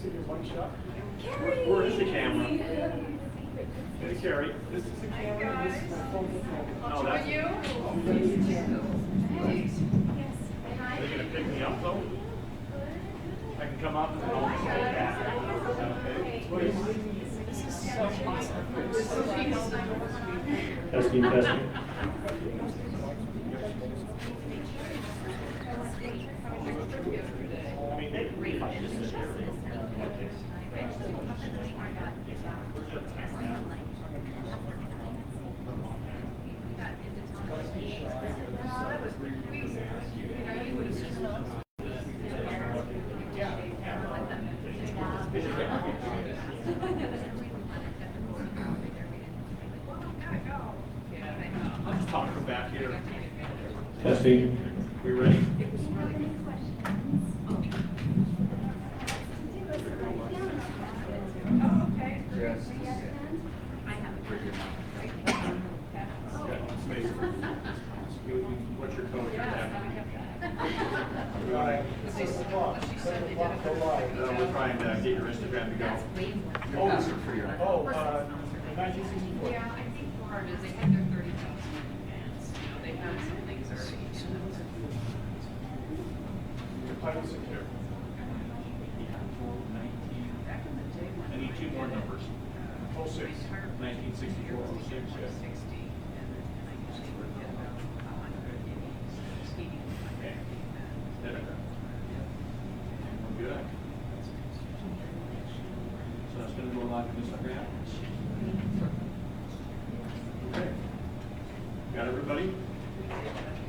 Where is the camera? Hey, Carrie. This is the camera. This is the phone. Oh, that's you. Are they gonna pick me up though? I can come up and I'll stay back. Okay. This is so awesome. Testing, testing. I mean, they can read like this. I'm just talking from back here. Testing. We ready? What's your code? We're trying to get your Instagram to go. Oh, 1964. Yeah, I think part is they had their 30,000 in advance. You know, they had some things already. Pilot secure. I need two more numbers. 06. 1964. 06. Yeah. 60, and I usually would get about 100 speeding. Okay. Good. So that's going to go live to Instagram. Okay. Got everybody?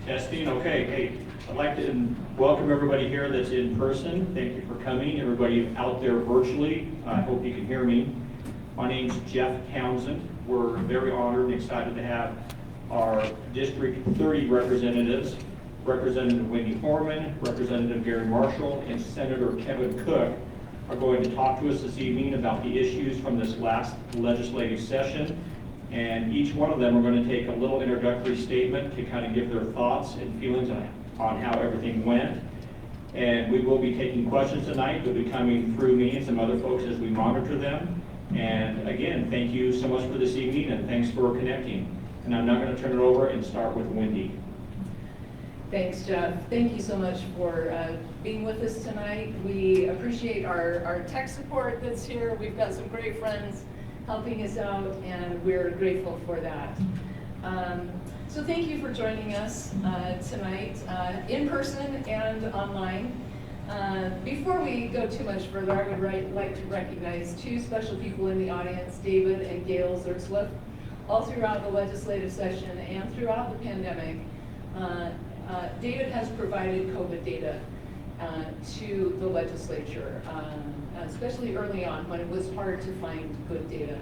Testing. Okay. Hey, I'd like to welcome everybody here that's in person. Thank you for coming. Everybody out there virtually, I hope you can hear me. My name's Jeff Townsend. We're very honored and excited to have our District 30 representatives, Representative Wendy Horman, Representative Gary Marshall, and Senator Kevin Cook are going to talk to us this evening about the issues from this last legislative session. And each one of them are going to take a little introductory statement to kind of give their thoughts and feelings on how everything went. And we will be taking questions tonight. They'll be coming through me and some other folks as we monitor them. And again, thank you so much for this evening and thanks for connecting. And I'm now going to turn it over and start with Wendy. Thanks, Jeff. Thank you so much for being with us tonight. We appreciate our tech support that's here. We've got some great friends helping us out, and we're grateful for that. So thank you for joining us tonight, in person and online. Before we go too much further, I would like to recognize two special people in the audience, David and Gail Zertzliff. All throughout the legislative session and throughout the pandemic, David has provided COVID data to the legislature, especially early on when it was hard to find good data.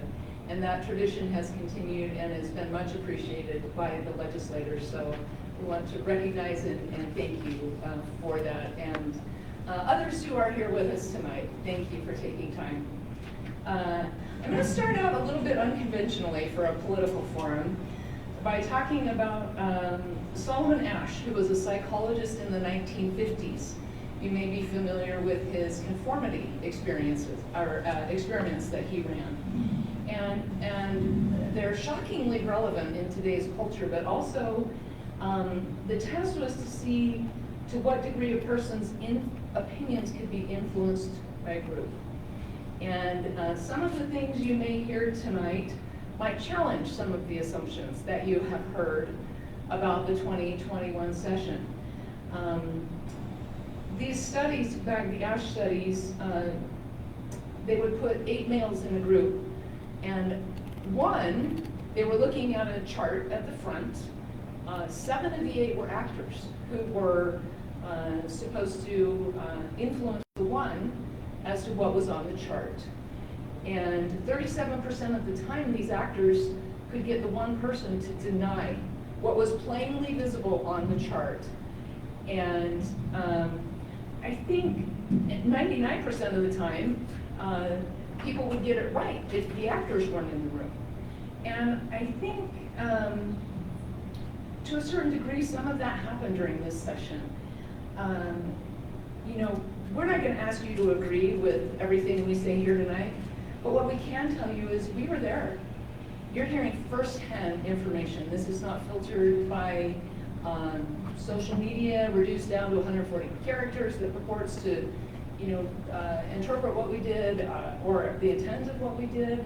And that tradition has continued and has been much appreciated by the legislators. So we want to recognize and thank you for that. And others who are here with us tonight, thank you for taking time. I'm going to start out a little bit unconventionally for a political forum by talking about Solomon Asch, who was a psychologist in the 1950s. You may be familiar with his conformity experiences or experiments that he ran. And they're shockingly relevant in today's culture, but also the test was to see to what degree a person's opinions could be influenced by a group. And some of the things you may hear tonight might challenge some of the assumptions that you have heard about the 2021 session. These studies, in fact, the Asch studies, they would put 8 males in a group, and they were looking at a chart at the front. 7 of the 8 were actors who were supposed to influence the one as to what was on the chart. And 37% of the time, these actors could get the one person to deny what was plainly visible on the chart. And I think 99% of the time, people would get it right if the actors weren't in the room. And I think, to a certain degree, some of that happened during this session. You know, we're not gonna ask you to agree with everything we say here tonight, but what we can tell you is we were there. You're hearing firsthand information. This is not filtered by social media, reduced down to 140 characters that purports to, interpret what we did or the intent of what we did.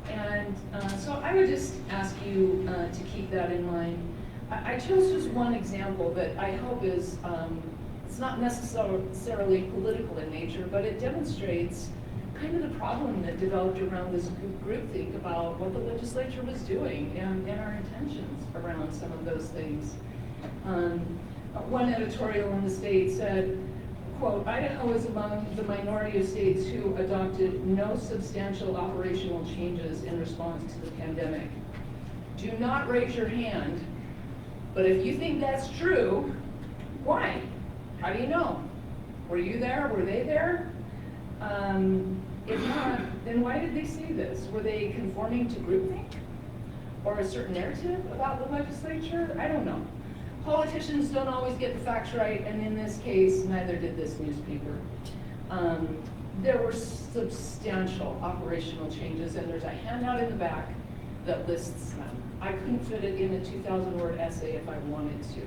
And so I would just ask you to keep that in mind. I chose just one example that I hope is, it's not necessarily political in nature, but it demonstrates kind of the problem that developed around this groupthink about what the legislature was doing and our intentions around some of those things. One editorial in the state said, quote, Idaho is among the minority of states who adopted no substantial operational changes in response to the pandemic. Do not raise your hand, but if you think that's true, why? How do you know? Were you there? Were they there? If not, then why did they say this? Were they conforming to groupthink? Or a certain narrative about the legislature? I don't know. Politicians don't always get the facts right, and in this case, neither did this newspaper. There were substantial operational changes, and there's a handout in the back that lists them. I couldn't fit it in a 2,000-word essay if I wanted to.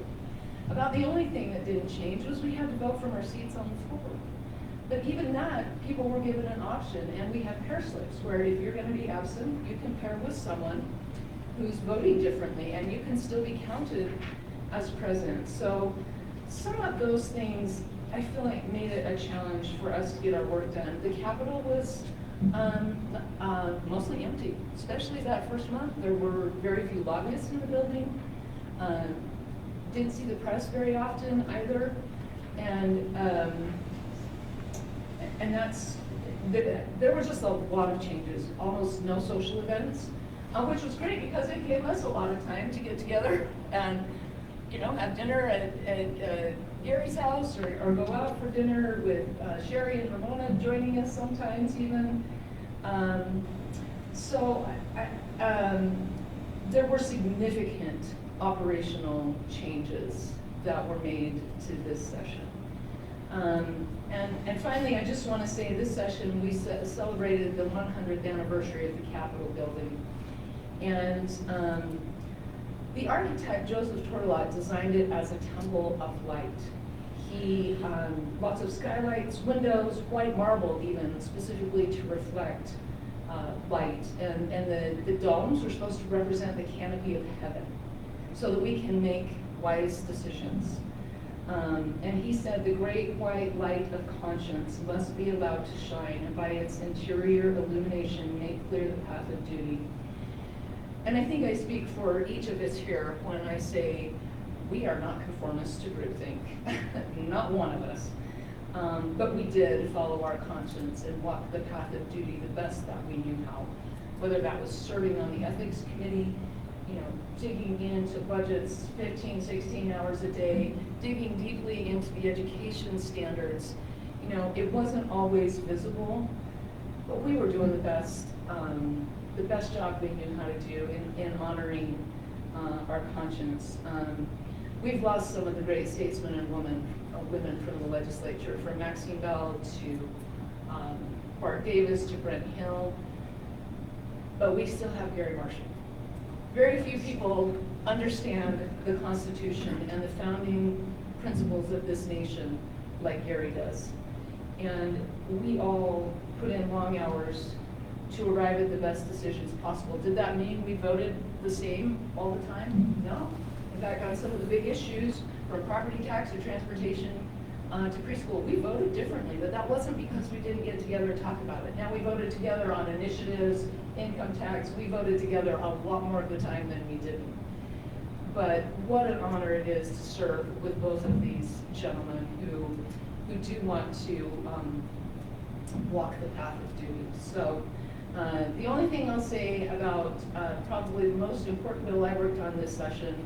About the only thing that didn't change was we had to vote from our seats on the floor. But even that, people were given an option, and we have pair slips where if you're going to be absent, you can pair with someone who's voting differently, and you can still be counted as present. So some of those things, I feel like made it a challenge for us to get our work done. The Capitol was mostly empty, especially that first month. There were very few lobbyists in the building. Didn't see the press very often either. And there were just a lot of changes, almost no social events, which was great because it gave us a lot of time to get together and, have dinner at Gary's house or go out for dinner with Sherry and Ramona joining us sometimes even. There were significant operational changes that were made to this session. And finally, I just want to say this session, we celebrated the 100th anniversary of the Capitol building. And the architect, Joseph Tortolot, designed it as a temple of light. He, lots of skylights, windows, white marble even, specifically to reflect light. And the domes are supposed to represent the canopy of heaven so that we can make wise decisions. And he said the great white light of conscience must be allowed to shine, and by its interior illumination make clear the path of duty. And I think I speak for each of us here when I say we are not conformists to groupthink, not one of us. But we did follow our conscience and walk the path of duty the best that we knew how. Whether that was serving on the ethics committee, digging into budgets 15, 16 hours a day, digging deeply into the education standards. It wasn't always visible, but we were doing the best job we knew how to do in honoring our conscience. We've lost some of the great statesmen and women from the legislature, from Maxine Bell to Bart Davis to Brent Hill, but we still have Gary Marshall. Very few people understand the Constitution and the founding principles of this nation like Gary does. And we all put in long hours to arrive at the best decisions possible. Did that mean we voted the same all the time? No. In fact, on some of the big issues, from property tax or transportation to preschool, we voted differently, but that wasn't because we didn't get together and talk about it. Now we voted together on initiatives, income tax, we voted together a lot more of the time than we didn't. But what an honor it is to serve with both of these gentlemen who do want to walk the path of duty. So the only thing I'll say about probably the most important bill I worked on this session,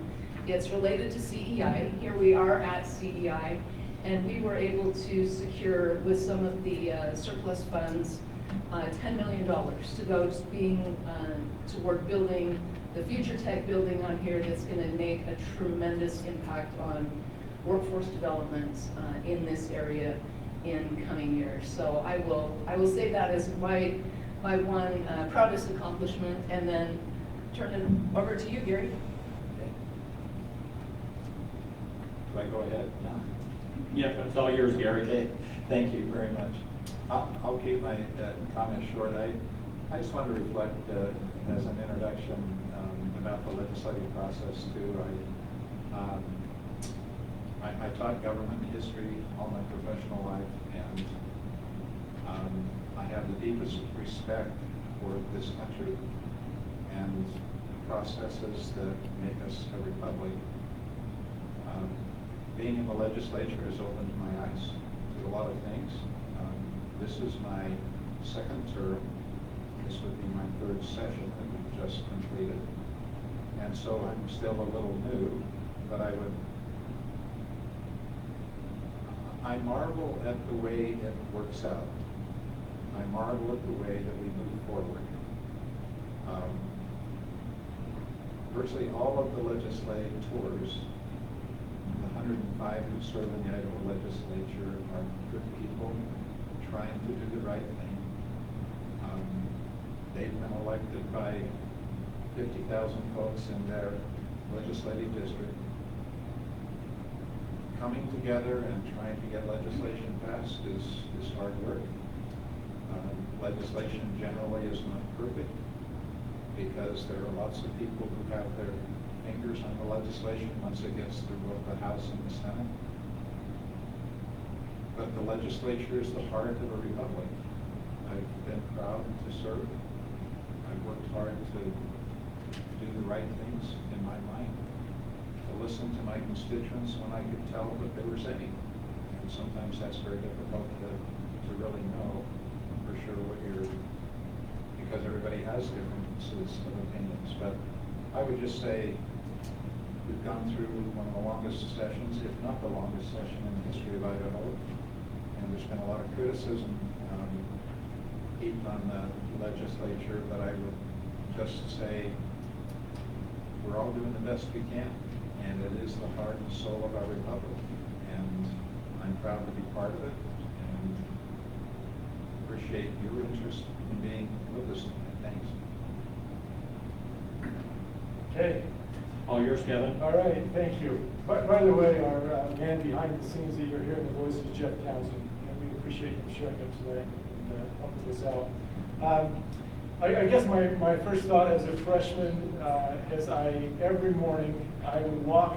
it's related to CEI. Here we are at CEI, and we were able to secure with some of the surplus funds $10 million to go toward building the Future Tech building on here that's going to make a tremendous impact on workforce development in this area in coming years. So I will say that as my one proudest accomplishment, and then turn it over to you, Gary. Do I go ahead now? Yeah, it's all yours, Gary. Okay, thank you very much. I'll keep my comments short. I just want to reflect as an introduction about the legislative process too. I taught government history all my professional life, and I have the deepest respect for this country and the processes that make us a republic. Being in the legislature has opened my eyes to a lot of things. This is my second term. This would be my third session that we've just completed. And so I'm still a little new, but I marvel at the way it works out. I marvel at the way that we move forward. Virtually all of the legislators, the 105 who serve in the Idaho legislature, are good people trying to do the right thing. They've been elected by 50,000 folks in their legislative district. Coming together and trying to get legislation passed is hard work. Legislation generally is not perfect because there are lots of people who have their fingers on the legislation once it gets through both the House and the Senate. But the legislature is the heart of a republic. I've been proud to serve. I've worked hard to do the right things in my mind, to listen to my constituents when I could tell what they were saying. And sometimes that's very difficult to really know for sure what you're, because everybody has differences of opinions. But I would just say we've gone through one of the longest sessions, if not the longest session in the history of Idaho. And there's been a lot of criticism heaped on the legislature, but I would just say we're all doing the best we can, and it is the heart and soul of our republic, and I'm proud to be part of it, and appreciate your interest in being with us tonight. Thanks. Okay. All yours, Kevin. All right, thank you. By the way, our man behind the scenes that you're hearing the voice is Jeff Townsend, and we appreciate him showing up today and helping us out. I guess my first thought as a freshman, every morning I would walk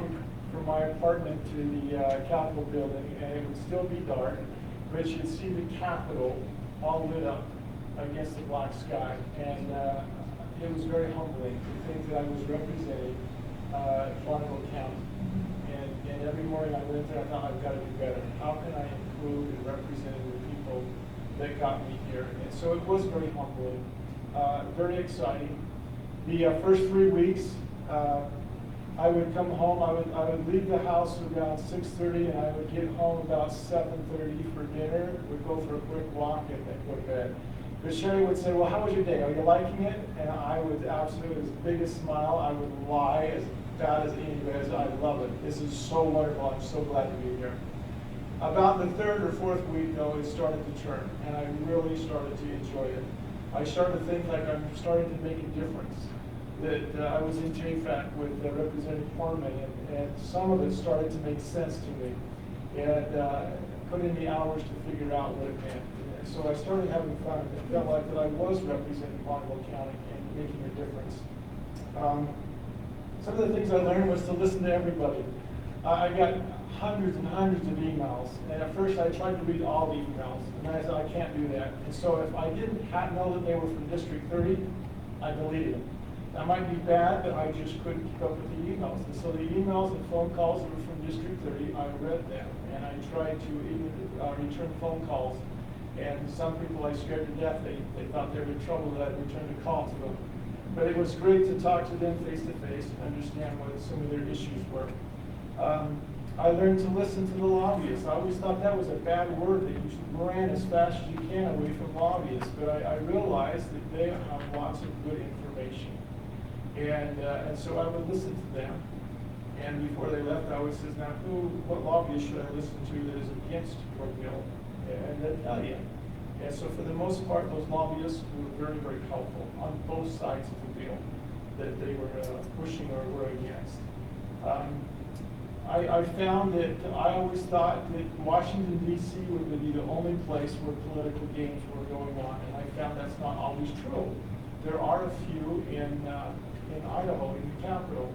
from my apartment to the Capitol building, and it would still be dark, but you'd see the Capitol all lit up against the black sky, and it was very humbling to think that I was representing Bonneville County. And every morning I went there, I thought, I've got to do better. How can I improve in representing the people that got me here? And so it was very humbling, very exciting. The first 3 weeks, I would come home, I would leave the house around 6:30, and I would get home about 7:30 for dinner. We'd go for a quick walk and then go to bed. But Sherry would say, well, how was your day? Are you liking it? And I would absolutely, with the biggest smile, I would lie as bad as anybody. I love it. This is so wonderful. I'm so glad to be here. About the third or fourth week, though, it started to turn, and I really started to enjoy it. I started to think like I'm starting to make a difference. That I was in JFAC with Representative Horman, and some of it started to make sense to me, and put in the hours to figure out what it meant. And so I started having fun. It felt like that I was representing Bonneville County and making a difference. Some of the things I learned was to listen to everybody. I got hundreds and hundreds of emails, and at first I tried to read all the emails, and then I said, I can't do that. And so if I didn't know that they were from District 30, I deleted them. That might be bad, but I just couldn't keep up with the emails. And so the emails and phone calls that were from District 30, I read them, and I tried to even return phone calls. And some people I scared to death. They thought they were in trouble that I'd return a call to them. But it was great to talk to them face to face and understand what some of their issues were. I learned to listen to the lobbyists. I always thought that was a bad word, that you ran as fast as you can away from lobbyists. But I realized that they have lots of good information. And so I would listen to them. And before they left, I always said, now what lobbyist should I listen to that is against your bill? and that, oh yeah. And so for the most part, those lobbyists were very, very helpful on both sides of the bill that they were pushing or were against. I found that I always thought that Washington DC would be the only place where political games were going on, and I found that's not always true. There are a few in Idaho, in the capital.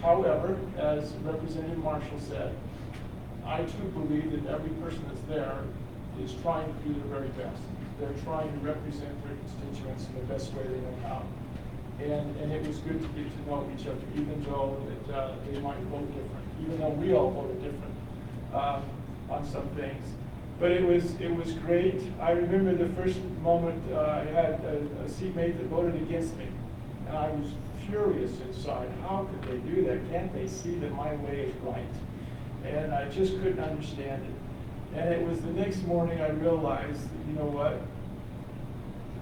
However, as Representative Marshall said, I too believe that every person that's there is trying to do their very best. They're trying to represent their constituents in the best way they know how. And it was good to get to know each other, even though that they might vote different, even though we all voted different on some things. But it was great. I remember the first moment I had a seatmate that voted against me, and I was furious inside. How could they do that? Can't they see that my way is right? And I just couldn't understand it. And it was the next morning I realized, you know what?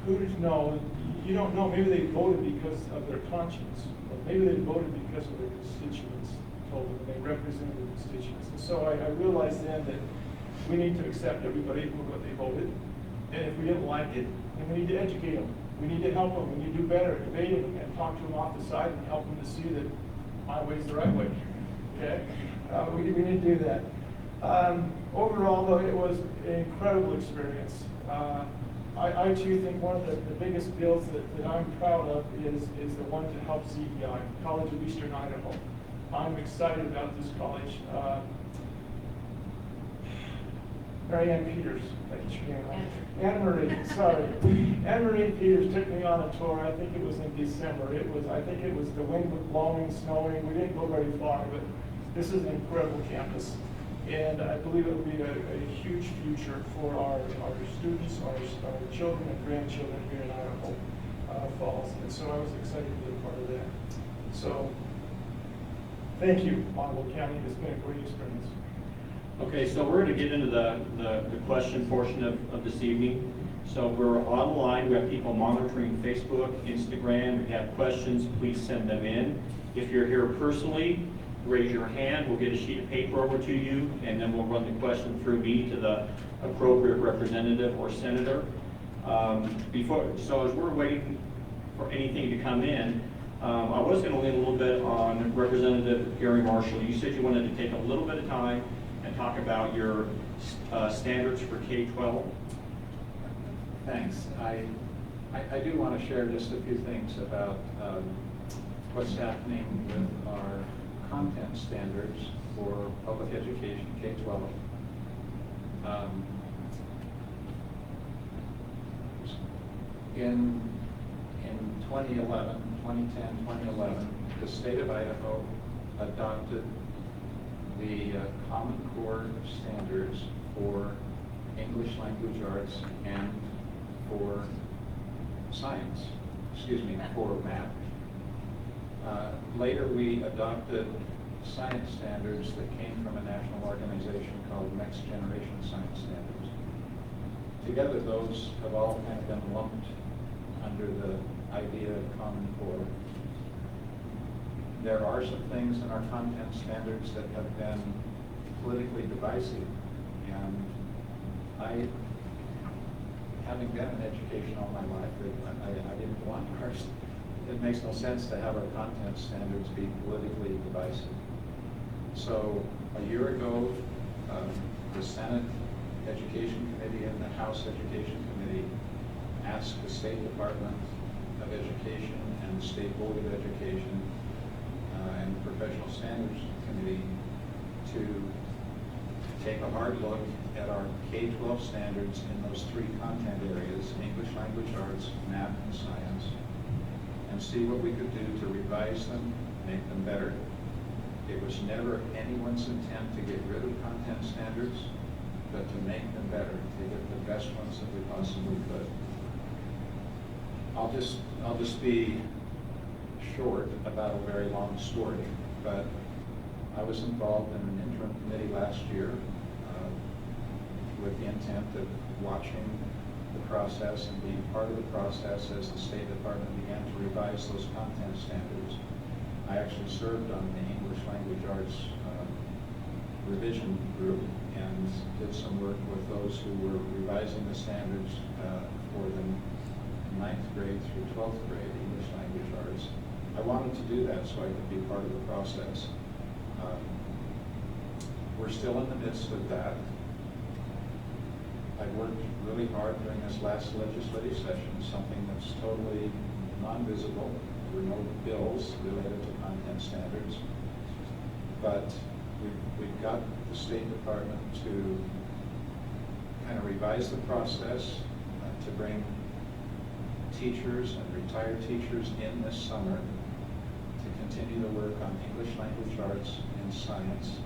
Who does know? You don't know. Maybe they voted because of their conscience, or maybe they voted because of their constituents told them they represented their constituents. And so I realized then that we need to accept everybody for what they voted, and if we didn't like it, then we need to educate them. We need to help them. We need to do better, debate them, and talk to them off the side and help them to see that my way is the right way. Okay, we need to do that. Overall, though, it was an incredible experience. I too think one of the biggest bills that I'm proud of is the one to help CEI, College of Eastern Idaho. I'm excited about this college. Mary Ann Peters, I get your name right. Anne Marie, sorry. Anne Marie Peters took me on a tour. I think it was in December. I think it was the wind was blowing, snowing. We didn't go very far, but this is an incredible campus. And I believe it will be a huge future for our students, our children and grandchildren here in Idaho Falls. And so I was excited to be a part of that. So thank you, Monroe County. It's been a great experience. Okay, so we're going to get into the question portion of this evening. So we're online. We have people monitoring Facebook, Instagram. If you have questions, please send them in. If you're here personally, raise your hand. We'll get a sheet of paper over to you, and then we'll run the question through me to the appropriate representative or senator. So as we're waiting for anything to come in, I was going to lean a little bit on Representative Gary Marshall. You said you wanted to take a little bit of time and talk about your standards for K-12. Thanks. I do want to share just a few things about what's happening with our content standards for public education, K-12. In 2011, 2010, 2011, the state of Idaho adopted the Common Core standards for English language arts and for science, for math. Later, we adopted science standards that came from a national organization called Next Generation Science Standards. Together, those have all kind of been lumped under the idea of Common Core. There are some things in our content standards that have been politically divisive, and I, having been in education all my life, I didn't want ours. It makes no sense to have our content standards be politically divisive. So a year ago, the Senate Education Committee and the House Education Committee asked the State Department of Education and the State Board of Education and the Professional Standards Committee to take a hard look at our K-12 standards in those three content areas, English language arts, math, and science, and see what we could do to revise them, make them better. It was never anyone's intent to get rid of content standards, but to make them better, to get the best ones that we possibly could. I'll just be short about a very long story, but I was involved in an interim committee last year with the intent of watching the process and being part of the process as the State Department began to revise those content standards. I actually served on the English language arts revision group, and and did some work with those who were revising the standards for the 9th grade through 12th grade English language arts. I wanted to do that so I could be part of the process. We're still in the midst of that. I worked really hard during this last legislative session, something that's totally non-visible. There were no bills related to content standards. But we've got the State Department to kind of revise the process, to bring teachers and retired teachers in this summer to continue to work on English language arts and science,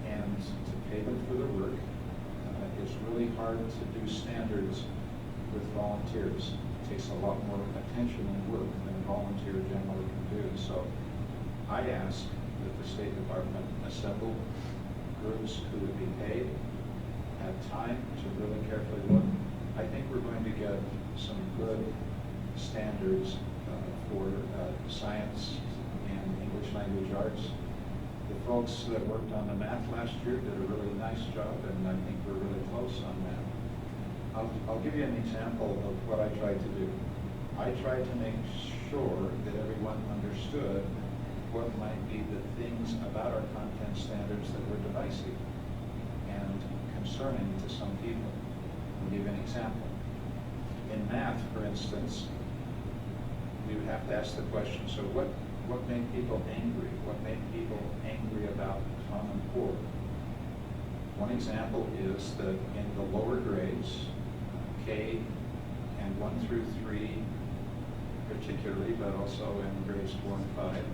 and to pay them for their work. It's really hard to do standards with volunteers. It takes a lot more attention and work than a volunteer generally can do. So I ask that the State Department assemble groups who would be paid, have time to really carefully look. I think we're going to get some good standards for science and English language arts. The folks that worked on the math last year did a really nice job, and I think we're really close on that. I'll give you an example of what I tried to do. I tried to make sure that everyone understood what might be the things about our content standards that were divisive and concerning to some people. I'll give you an example. In math, for instance, we would have to ask the question, so what made people angry? What made people angry about Common Core? One example is that in the lower grades, K and 1 through 3 particularly, but also in grades 4 and 5,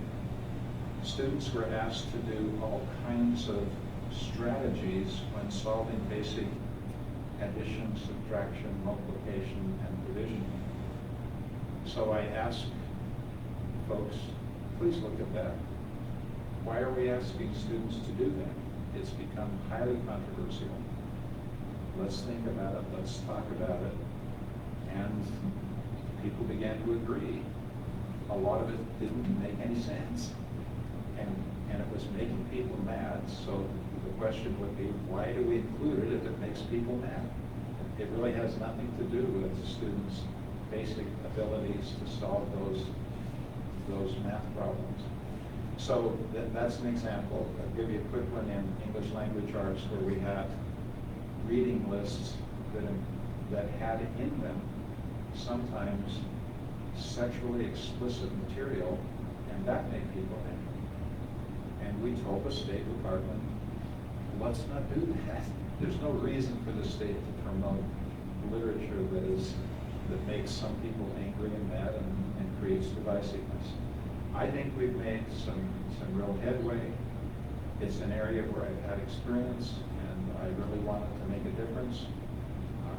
students were asked to do all kinds of strategies when solving basic addition, subtraction, multiplication, and division. So I asked folks, please look at that. Why are we asking students to do that? It's become highly controversial. Let's think about it, let's talk about it. And people began to agree. A lot of it didn't make any sense. And it was making people mad. So the question would be, why do we include it if it makes people mad? It really has nothing to do with the students' basic abilities to solve those math problems. So that's an example. I'll give you a quick one in English language arts where we had reading lists that had in them sometimes sexually explicit material, and that made people angry. And we told the State Department, let's not do that. There's no reason for the state to promote literature that makes some people angry and mad and creates divisiveness. I think we've made some real headway. It's an area where I've had experience and I really wanted to make a difference.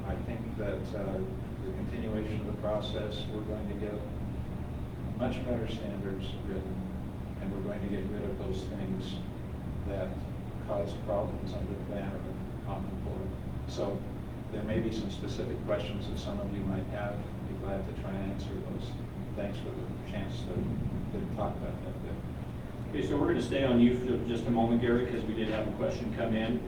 I think that the continuation of the process, we're going to get much better standards written, and we're going to get rid of those things that cause problems under the banner of Common Core. So there may be some specific questions that some of you might have. I'd be glad to try and answer those. Thanks for the chance to talk about that bit. Okay, so we're going to stay on you for just a moment, Gary, because we did have a question come in.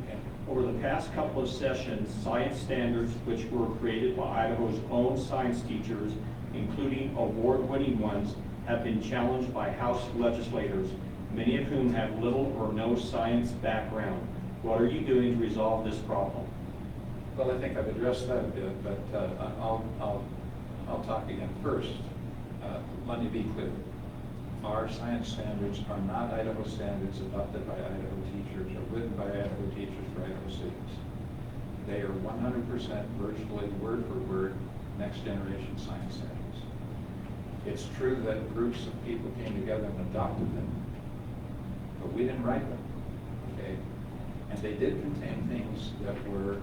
Over the past couple of sessions, science standards, which were created by Idaho's own science teachers, including award-winning ones, have been challenged by House legislators, many of whom have little or no science background. What are you doing to resolve this problem? Well, I think I've addressed that a bit, but I'll talk again first. Let me be clear. Our science standards are not Idaho standards adopted by Idaho teachers or written by Idaho teachers for Idaho students. They are 100% virtually word for word next generation science standards. It's true that groups of people came together and adopted them, but we didn't write them, okay? And they did contain things that were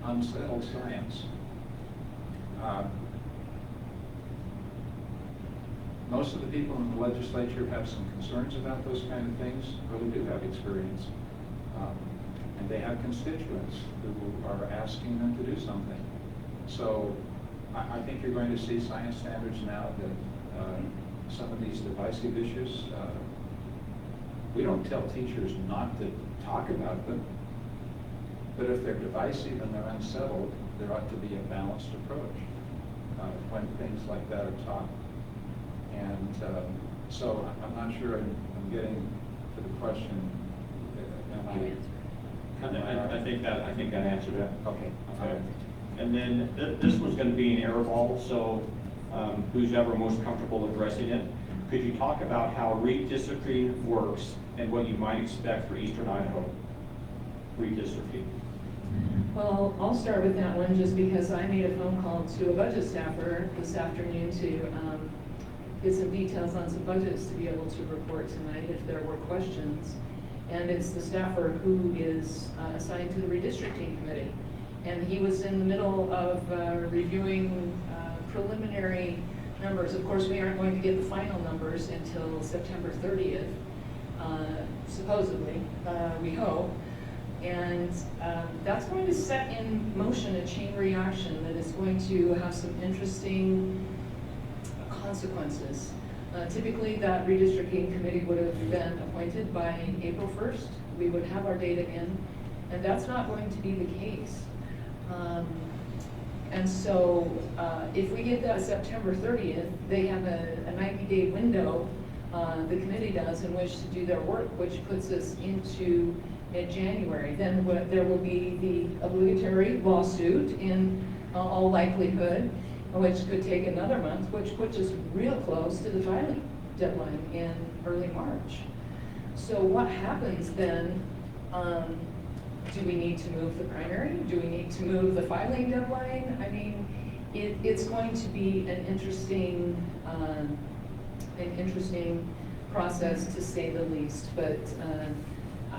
unsettled science. Most of the people in the legislature have some concerns about those kind of things, really do have experience. And they have constituents who are asking them to do something. So I think you're going to see science standards now that some of these divisive issues, we don't tell teachers not to talk about them. But if they're divisive and they're unsettled, there ought to be a balanced approach when things like that are taught. And so I'm not sure I'm getting to the question. I think that answered it. Okay. Okay. And then this was going to be an air ball, so who's ever most comfortable addressing it. Could you talk about how redistricting works and what you might expect for Eastern Idaho redistricting? Well, I'll start with that one just because I made a phone call to a budget staffer this afternoon to get some details on some budgets to be able to report tonight if there were questions. And it's the staffer who is assigned to the redistricting committee. And he was in the middle of reviewing preliminary numbers. Of course, we aren't going to get the final numbers until September 30th, supposedly, we hope. And that's going to set in motion a chain reaction that is going to have some interesting consequences. Typically, that redistricting committee would have been appointed by April 1st. We would have our data in, and that's not going to be the case. And so if we get that September 30th, they have a 90-day window, the committee does, in which to do their work, which puts us into mid-January. Then there will be the obligatory lawsuit in all likelihood, which could take another month, which puts us real close to the filing deadline in early March. So what happens then? Do we need to move the primary? Do we need to move the filing deadline? I mean, it's going to be an interesting process to say the least. But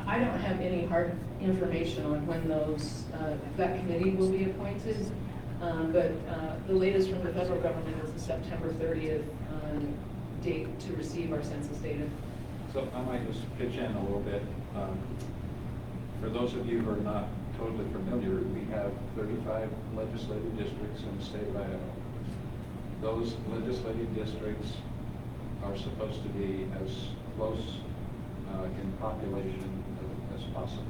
I don't have any hard information on when that committee will be appointed. But the latest from the federal government is the September 30th date to receive our census data. So I might just pitch in a little bit. For those of you who are not totally familiar, we have 35 legislative districts in the state of Idaho. Those legislative districts are supposed to be as close in population as possible.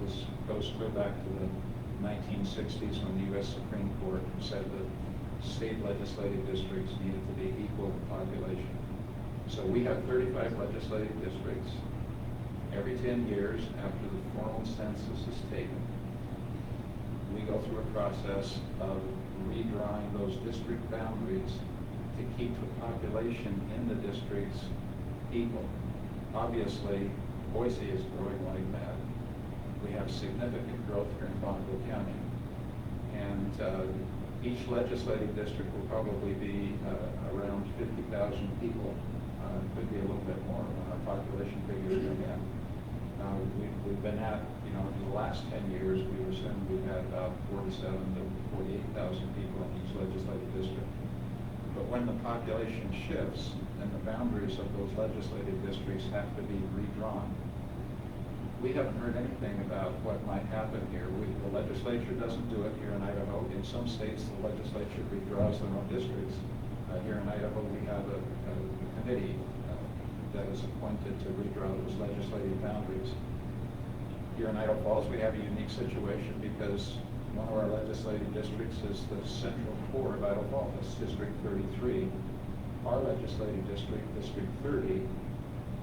This goes clear back to the 1960s when the U.S. Supreme Court said that state legislative districts needed to be equal in population. So we have 35 legislative districts. Every 10 years after the formal census is taken, we go through a process of redrawing those district boundaries to keep the population in the districts equal. Obviously, Boise is growing like mad. We have significant growth here in Bonneville County. And each legislative district will probably be around 50,000 people. Could be a little bit more when our population figures come in. We've been at, in the last 10 years, we were saying we've had about 47 to 48,000 people in each legislative district. But when the population shifts, then the boundaries of those legislative districts have to be redrawn. We haven't heard anything about what might happen here. The legislature doesn't do it here in Idaho. In some states, the legislature redraws their own districts. Here in Idaho, we have a committee that is appointed to redraw those legislative boundaries. Here in Idaho Falls, we have a unique situation because one of our legislative districts is the central core of Idaho Falls, that's District 33. Our legislative district, District 30,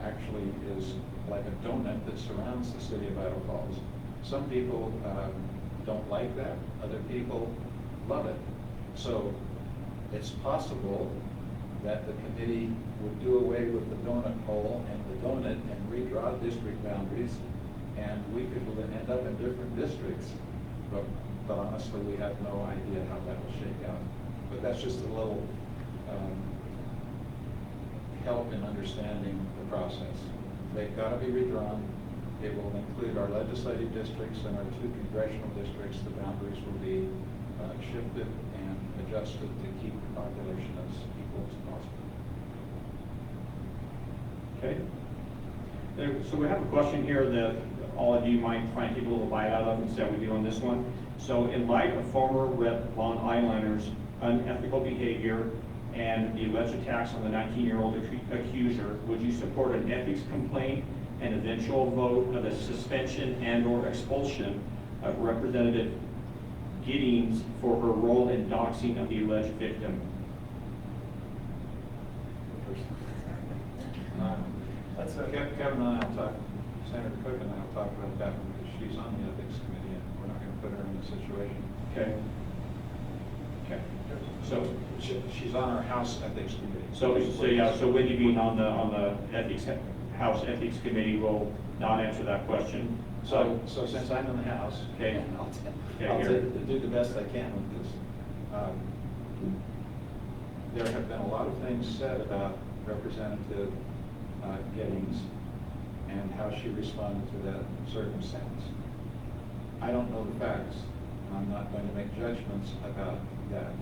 actually is like a donut that surrounds the city of Idaho Falls. Some people don't like that, other people love it. So it's possible that the committee would do away with the donut hole and the donut and redraw district boundaries, and we could end up in different districts. But honestly, we have no idea how that will shake out. But that's just a little help in understanding the process. They've got to be redrawn. It will include our legislative districts and our 2 congressional districts. The boundaries will be shifted and adjusted to keep the population as equal as possible. Okay. So we have a question here that all of you might try and take a little bite out of instead we do on this one. So in light of former Rep. Von Eyeliner's unethical behavior and the alleged attacks on the 19-year-old accuser, would you support an ethics complaint and eventual vote of a suspension and/or expulsion Representative Giddings for her role in doxing of the alleged victim. That's a. Kevin and I will talk, Senator Cook and I will talk about that because she's on the ethics committee and we're not going to put her in a situation. Okay. Okay. So, She's on our House Ethics Committee. so Wendy being on the ethics, House Ethics Committee will not answer that question. So since I'm in the House, Okay. I'll do the best I can with this. There have been a lot of things said about Representative Giddings and how she responded to that circumstance. I don't know the facts, and I'm not going to make judgments about that.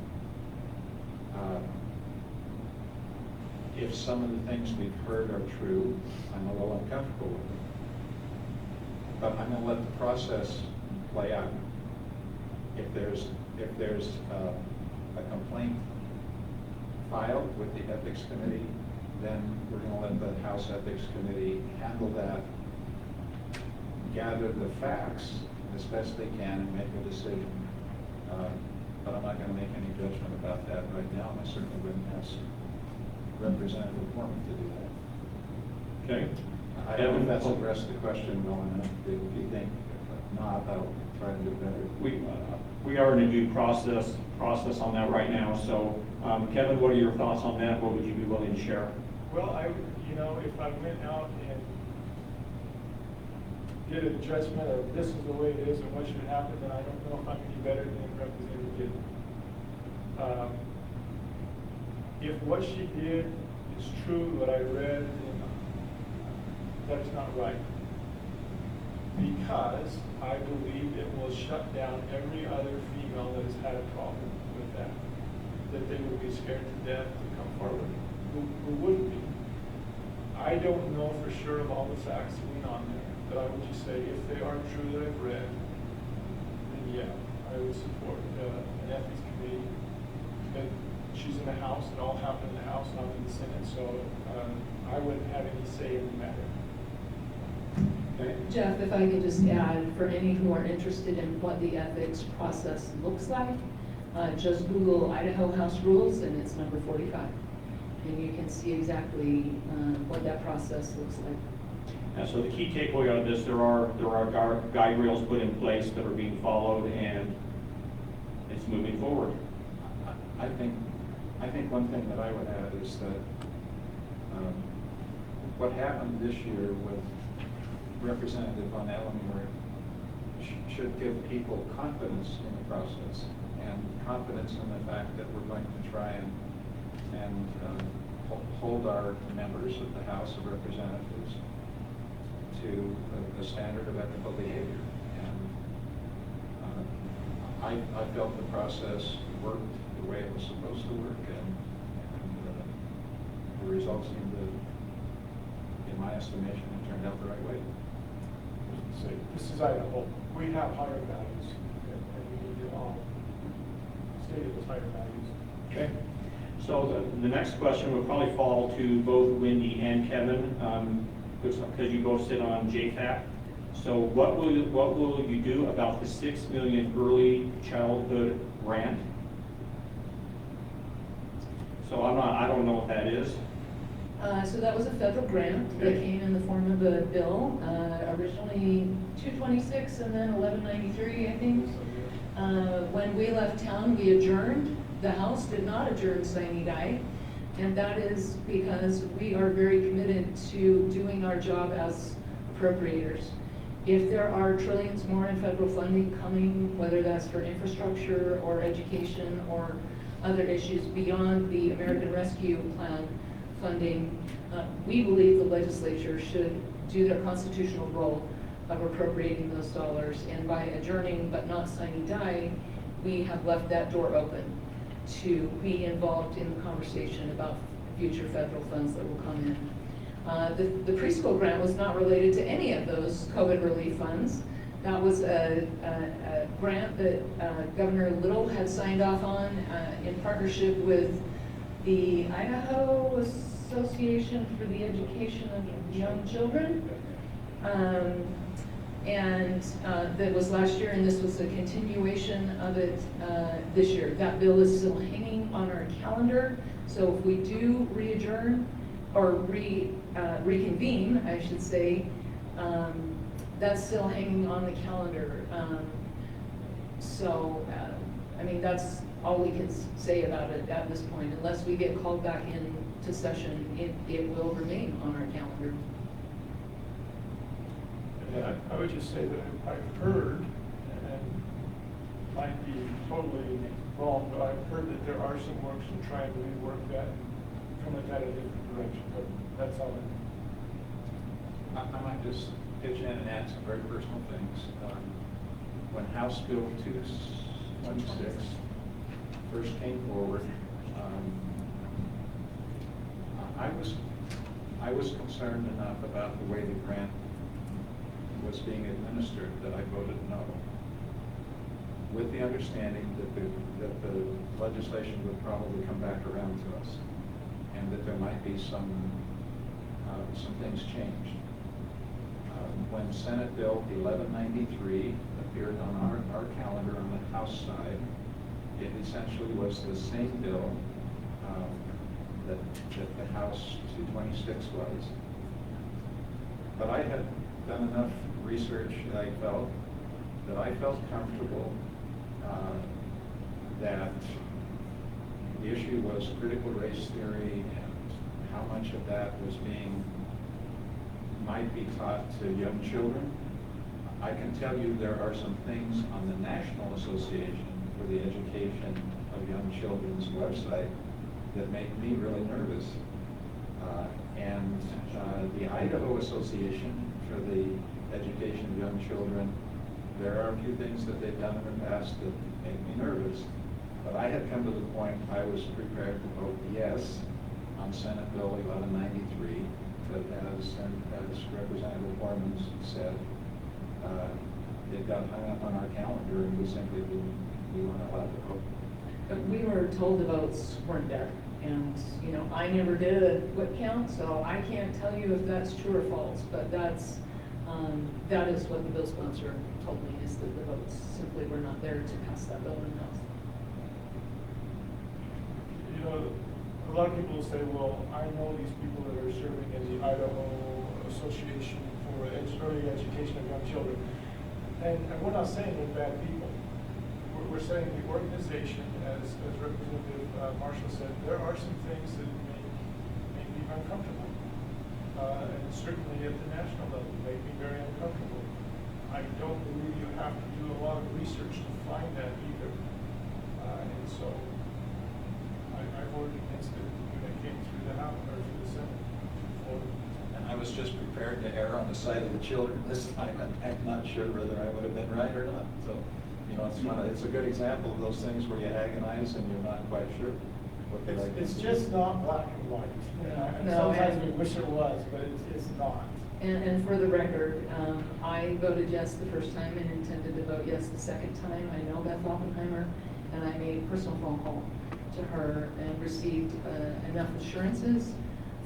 If some of the things we've heard are true, I'm a little uncomfortable with it. But I'm going to let the process play out. If there's a complaint filed with the Ethics Committee, then we're going to let the House Ethics Committee handle that, gather the facts as best they can, and make a decision. But I'm not going to make any judgment about that right now, and I certainly wouldn't ask Representative Horman to do that. Okay. I don't know if that's addressed the question well enough. If you think not, I'll try to do better. We are in a due process on that right now. So, Kevin, what are your thoughts on that? What would you be willing to share? Well, if I went out and did a judgment of this is the way it is and what should happen, then I don't know if I'm any better than Representative Giddings. If what she did is true, what I read, that's not right. Because I believe it will shut down every other female that has had a problem with that. That they would be scared to death to come forward. Who wouldn't be? I don't know for sure of all the facts that went on there, but I would just say if they are true that I've read, then yeah, I would support an ethics committee. But she's in the House, it all happened in the House, not in the Senate, so I wouldn't have any say in the matter. Okay. Jeff, if I could just add, for any who are interested in what the ethics process looks like, just Google Idaho House Rules and it's number 45. And you can see exactly what that process looks like. So the key takeaway out of this, there are guide rails put in place that are being followed, and it's moving forward. I think one thing that I would add is that what happened this year with Representative Von Ellenberg should give people confidence in the process and confidence in the fact that we're going to try and hold our members of the House of Representatives to the standard of ethical behavior. And I felt the process worked the way it was supposed to work, and the results seem to, in my estimation, have turned out the right way. So this is Idaho. We have higher values, and we need to all stay at those higher values. Okay. So the next question will probably fall to both Wendy and Kevin, because you both sit on JFAC. So what will you do about the $6 million early childhood grant? So I don't know what that is. So that was a federal grant that came in the form of a bill, originally 226 and then 1193, I think. When we left town, we adjourned. The House did not adjourn sine die, and that is because we are very committed to doing our job as appropriators. If there are trillions more in federal funding coming, whether that's for infrastructure or education or other issues beyond the American Rescue Plan funding, we believe the legislature should do their constitutional role of appropriating those dollars. And by adjourning but not sine die, we have left that door open to be involved in the conversation about future federal funds that will come in. The preschool grant was not related to any of those COVID relief funds. That was a grant that Governor Little had signed off on in partnership with the Idaho Association for the Education of Young Children. and that was last year, and this was a continuation of it this year. That bill is still hanging on our calendar, so if we do re-adjourn, or reconvene, I should say, that's still hanging on the calendar. So, I mean, that's all we can say about it at this point. Unless we get called back into session, it will remain on our calendar. Yeah, I would just say that I've heard, and might be totally wrong, but I've heard that there are some works to try and rework that and come at that a different direction, but that's all. I might just pitch in and add some very personal things. When House Bill 226 first came forward, I was concerned enough about the way the grant was being administered that I voted no, with the understanding that the legislation would probably come back around to us, and that there might be some things changed. When Senate Bill 1193 appeared on our calendar on the House side, it essentially was the same bill that the House 226 was. But I had done enough research that I felt comfortable that the issue was critical race theory and how much of that might be taught to young children. I can tell you there are some things on the National Association for the Education of Young Children's website that make me really nervous. And the Idaho Association for the Education of Young Children, there are a few things that they've done in the past that make me nervous. But I had come to the point I was prepared to vote yes on Senate Bill 1193, but as Representative Horman said, it got hung up on our calendar and we weren't allowed to vote. But we were told the votes weren't there, and, you know, I never did a whip count, so I can't tell you if that's true or false, but that is what the bill sponsor told me, is that the votes simply were not there to pass that bill in the House. You know, a lot of people will say, well, I know these people that are serving in the Idaho Association for Early Education of Young Children. And we're not saying they're bad people. We're saying the organization, as Representative Marshall said, there are some things that make me uncomfortable. And certainly at the national level, make me very uncomfortable. I don't believe you have to do a lot of research to find that either. And so I voted against it when it came through the House or through the Senate. And I was just prepared to err on the side of the children this time. I'm not sure whether I would have been right or not. So, you know, it's a good example of those things where you agonize and you're not quite sure what they like. It's just not black and white. And No, sometimes we wish it was, but it's not. And for the record, I voted yes the first time and intended to vote yes the second time. I know Beth Oppenheimer, and I made a personal phone call to her and received enough assurances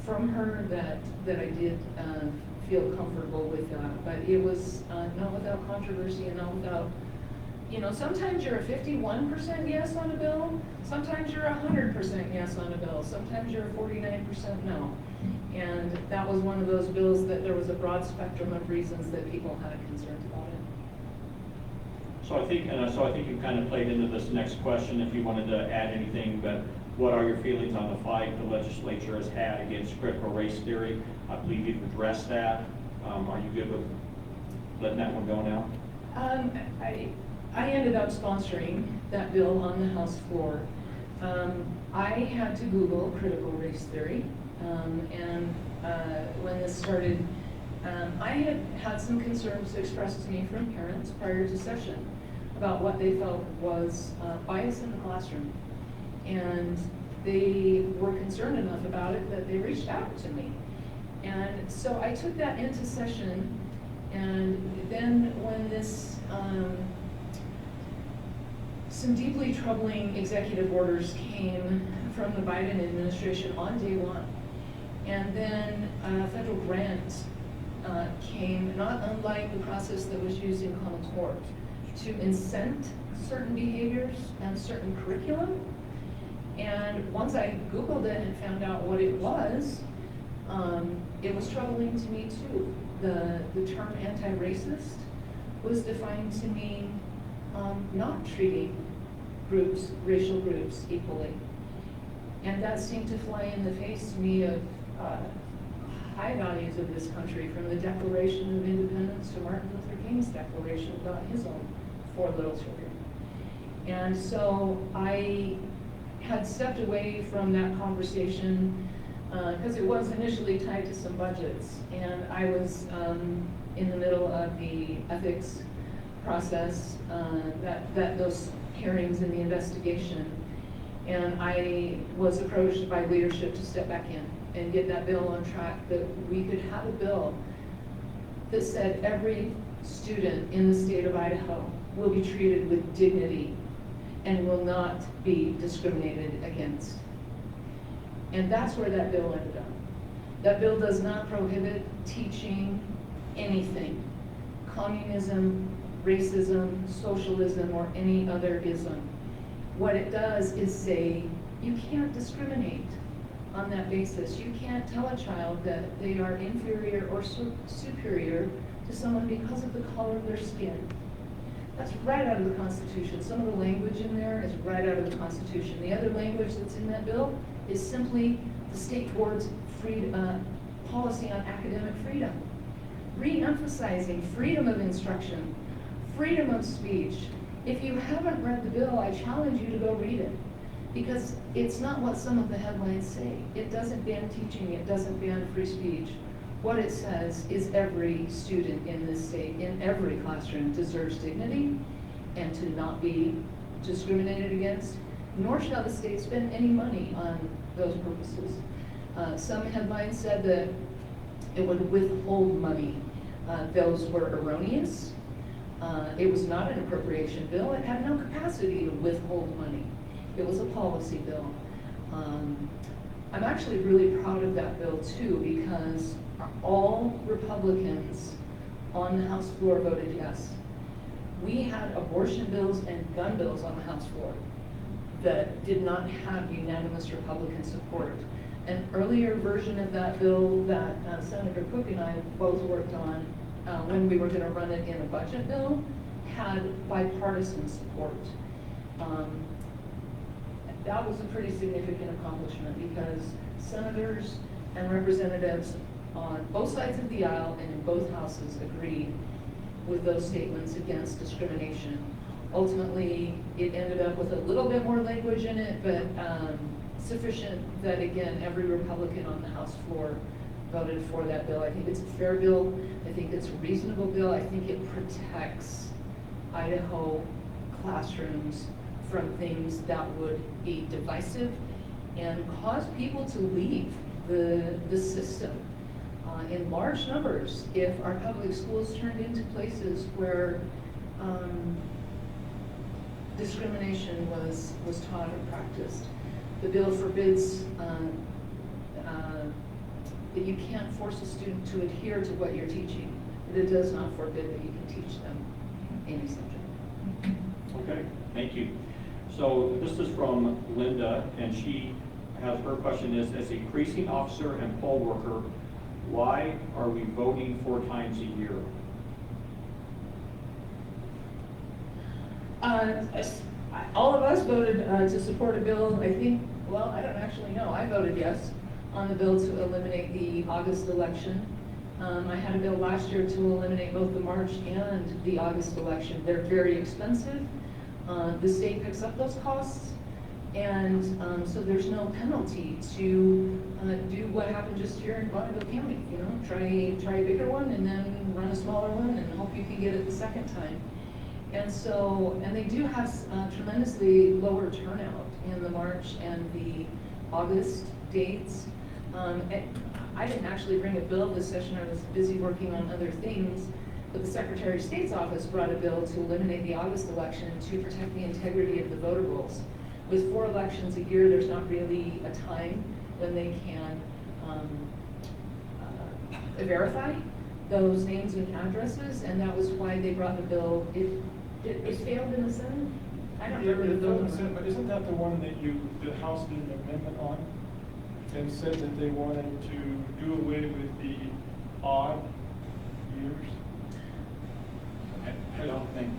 from her that I did feel comfortable with that. But it was not without controversy and not without, you know, sometimes you're a 51% yes on a bill, sometimes you're 100% yes on a bill, sometimes you're a 49% no. And that was one of those bills that there was a broad spectrum of reasons that people had concerns about it. So I think you kind of played into this next question if you wanted to add anything, but what are your feelings on the fight the legislature has had against critical race theory? I believe you've addressed that. Are you good with letting that one go now? I ended up sponsoring that bill on the House floor. I had to Google critical race theory, and when this started, I had some concerns expressed to me from parents prior to session about what they felt was bias in the classroom. And they were concerned enough about it that they reached out to me. And so I took that into session, and then when this, some deeply troubling executive orders came from the Biden administration on day one, and then a federal grant came not unlike the process that was used in Common Core to incent certain behaviors and certain curriculum. And once I Googled it and found out what it was troubling to me too. The term anti-racist was defined to mean not treating groups, racial groups equally. And that seemed to fly in the face to me of high values of this country, from the Declaration of Independence to Martin Luther King's declaration about his own 4 little children. And so I had stepped away from that conversation because it was initially tied to some budgets, and I was in the middle of the ethics process, those hearings and the investigation, and I was approached by leadership to step back in and get that bill on track, that we could have a bill that said every student in the state of Idaho will be treated with dignity and will not be discriminated against. And that's where that bill ended up. That bill does not prohibit teaching anything: communism, racism, socialism, or any other ism. What it does is say, you can't discriminate on that basis. You can't tell a child that they are inferior or superior to someone because of the color of their skin. That's right out of the Constitution. Some of the language in there is right out of the Constitution. The other language that's in that bill is simply the state board's policy on academic freedom, re-emphasizing freedom of instruction, freedom of speech. If you haven't read the bill, I challenge you to go read it, because it's not what some of the headlines say. It doesn't ban teaching, it doesn't ban free speech. What it says is every student in this state, in every classroom, deserves dignity and to not be discriminated against, nor shall the state spend any money on those purposes. Some headlines said that it would withhold money. Those were erroneous. It was not an appropriation bill. It had no capacity to withhold money. It was a policy bill. I'm actually really proud of that bill too, because all Republicans on the House floor voted yes. We had abortion bills and gun bills on the House floor that did not have unanimous Republican support. An earlier version of that bill that Senator Cook and I both worked on when we were going to run it in a budget bill had bipartisan support. That was a pretty significant accomplishment, because senators and representatives on both sides of the aisle and in both houses agreed with those statements against discrimination. Ultimately, it ended up with a little bit more language in it, but sufficient that, again, every Republican on the House floor voted for that bill. I think it's a fair bill. I think it's a reasonable bill. I think it protects Idaho classrooms from things that would be divisive and cause people to leave the system in large numbers if our public schools turned into places where discrimination was taught and practiced. The bill forbids that you can't force a student to adhere to what you're teaching, but it does not forbid that you can teach them any subject. Okay, thank you. So this is from Linda, and she has, her question is, as a precinct officer and poll worker, why are we voting 4 times a year? All of us voted to support a bill, I think, well, I don't actually know. I voted yes on the bill to eliminate the August election. I had a bill last year to eliminate both the March and the August election. They're very expensive. The state picks up those costs, and so there's no penalty to do what happened just here in Bonneville County. You know, try a bigger one and then run a smaller one and hope you can get it the second time. And so, and they do have tremendously lower turnout in the March and the August dates. I didn't actually bring a bill this session. I was busy working on other things. But the Secretary of State's office brought a bill to eliminate the August election to protect the integrity of the voter rolls. With 4 elections a year, there's not really a time when they can verify those names and addresses, and that was why they brought the bill. It failed in the Senate? I don't remember the bill number. But isn't that the one that the House did an amendment on? And said that they wanted to do away with the odd years? I don't think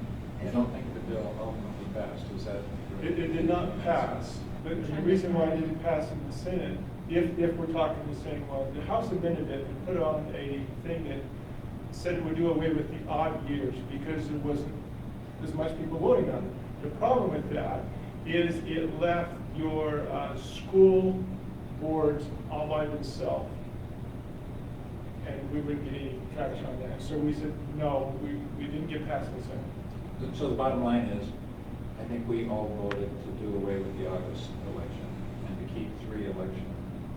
the bill ultimately passed, is that? It did not pass, but the reason why it didn't pass in the Senate, if we're talking the same one, the House amended it and put on a thing that said it would do away with the odd years because there wasn't as much people voting on it. The problem with that is it left your school boards all by themselves. And we wouldn't get any traction on that. So we said, no, we didn't get past the Senate. So the bottom line is, I think we all voted to do away with the August election and to keep 3 election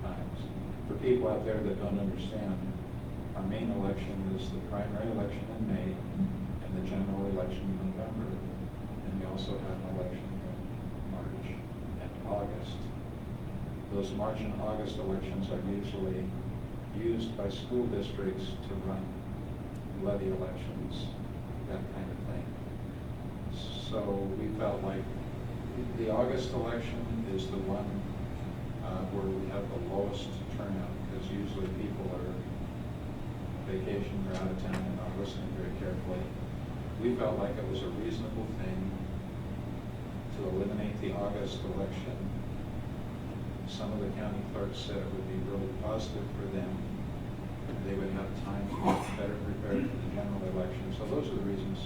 times. For people out there that don't understand, our main election is the primary election in May and the general election in November. And we also have an election in March and August. Those March and August elections are usually used by school districts to run levy elections, that kind of thing. So we felt like the August election is the one where we have the lowest turnout, because usually people are vacation or out of town and not listening very carefully. We felt like it was a reasonable thing to eliminate the August election. Some of the county clerks said it would be really positive for them. They would have time to get better prepared for the general election. So those are the reasons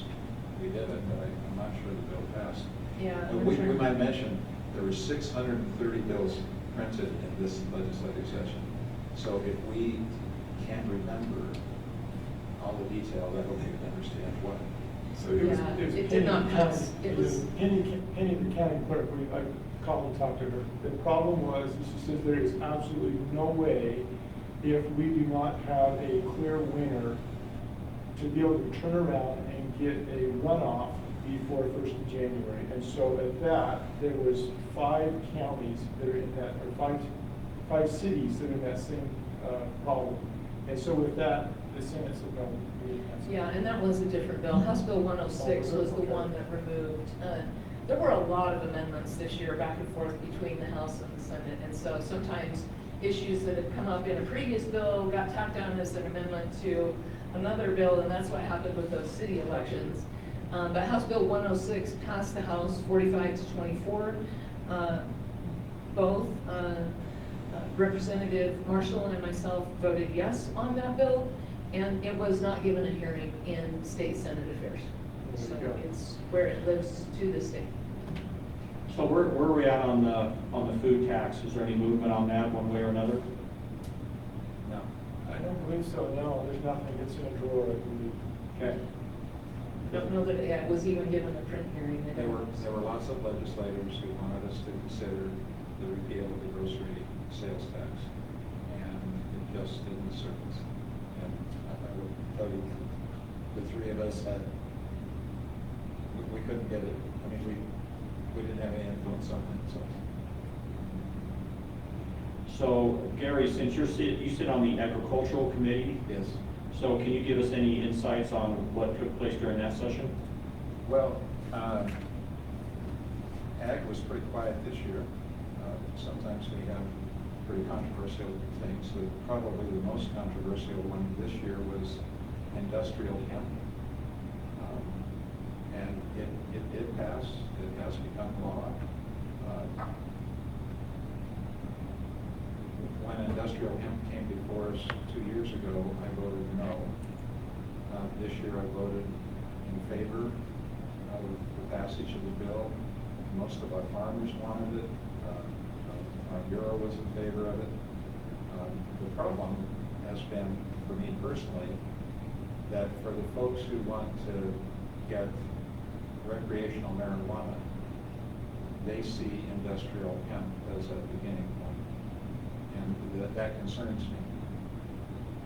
we did it, but I'm not sure the bill passed. Yeah. We might mention, there were 630 bills printed in this legislative session. So if we can't remember all the detail, I hope you can understand what. So it was, Yeah, it was it did Penny not County- pass. It was- Penny, the county clerk, I called and talked to her. The problem was, she said there is absolutely no way, if we do not have a clear winner, to be able to turn around and get a runoff before 1st of January. And so at that, there was 5 counties that are in that, or five cities that are in that same problem. And so with that, the Senate said, no, we need to pass it. Yeah, and that was a different bill. House Bill 106 was the one that removed, there were a lot of amendments this year back and forth between the House and the Senate. And so sometimes issues that had come up in a previous bill got tacked on as an amendment to another bill, and that's what happened with those city elections. But House Bill 106 passed the House 45-24. Both Representative Marshall and myself voted yes on that bill, and it was not given a hearing in state Senate affairs. So There you go. it's where it lives to this day. So where are we at on the food tax? Is there any movement on that one way or another? No. I don't believe so, no, there's nothing, it's in a drawer, I believe. Okay. Don't know that it was even given a print hearing. There were lots of legislators who wanted us to consider the repeal of the grocery sales tax, and it just didn't surface. And I would tell you, the 3 of us had, we couldn't get it. I mean, we didn't have any influence on it, so. So Gary, since you sit on the agricultural committee, Yes. so can you give us any insights on what took place during that session? Well, ag was pretty quiet this year. Sometimes we have pretty controversial things. Probably the most controversial one this year was industrial hemp. And it passed. It has become law. When industrial hemp came before us 2 years ago, I voted no. This year I voted in favor of the passage of the bill. Most of our farmers wanted it. Our bureau was in favor of it. The problem has been, for me personally, that for the folks who want to get recreational marijuana, they see industrial hemp as a beginning point. And that concerns me.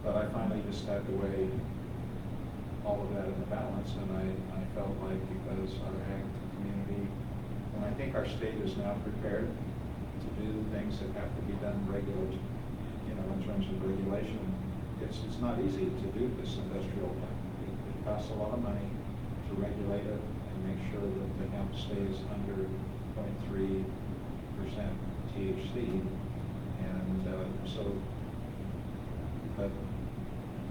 But I finally just had to weigh all of that in the balance, and I felt like because our ag community, and I think our state is now prepared to do things that have to be done regularly, in terms of regulation. it's not easy to do this industrial hemp. It costs a lot of money to regulate it and make sure that the hemp stays under 0.3% THC. And but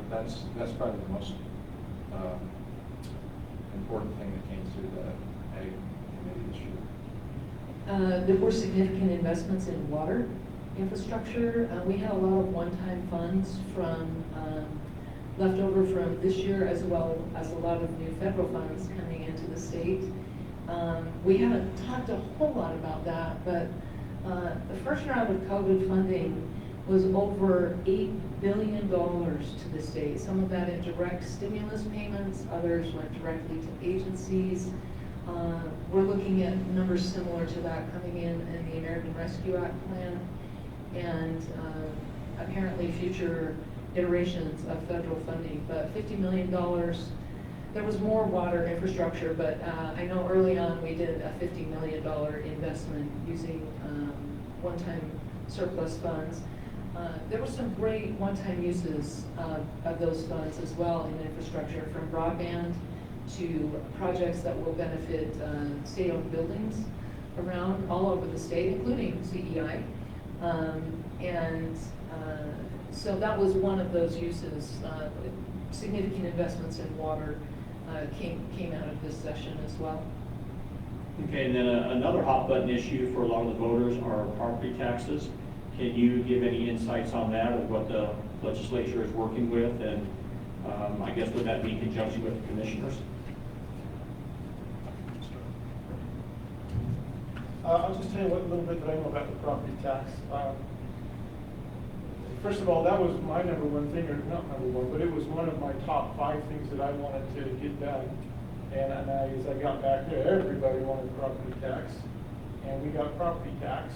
that's probably the most important thing that came through the Ag Committee this year. There were significant investments in water infrastructure. We had a lot of one-time funds from left over from this year, as well as a lot of new federal funds coming into the state. We haven't talked a whole lot about that, but the first round of COVID funding was over $8 billion to the state. Some of that in direct stimulus payments, others went directly to agencies. We're looking at numbers similar to that coming in the American Rescue Act plan, and apparently future iterations of federal funding. But $50 million, there was more water infrastructure, but I know early on we did a $50 million investment using one-time surplus funds. There were some great one-time uses of those funds as well in infrastructure, from broadband to projects that will benefit state-owned buildings around all over the state, including CEI. So that was one of those uses. Significant investments in water came out of this session as well. Okay, and then another hot button issue for a lot of the voters are property taxes. Can you give any insights on that, of what the legislature is working with, and I guess would that be in conjunction with the commissioners? I'll just tell you a little bit that I know about the property tax. First of all, that was my number one thing, or not number one, but it was one of my top 5 things that I wanted to get done. And as I got back there, everybody wanted property tax, and we got property tax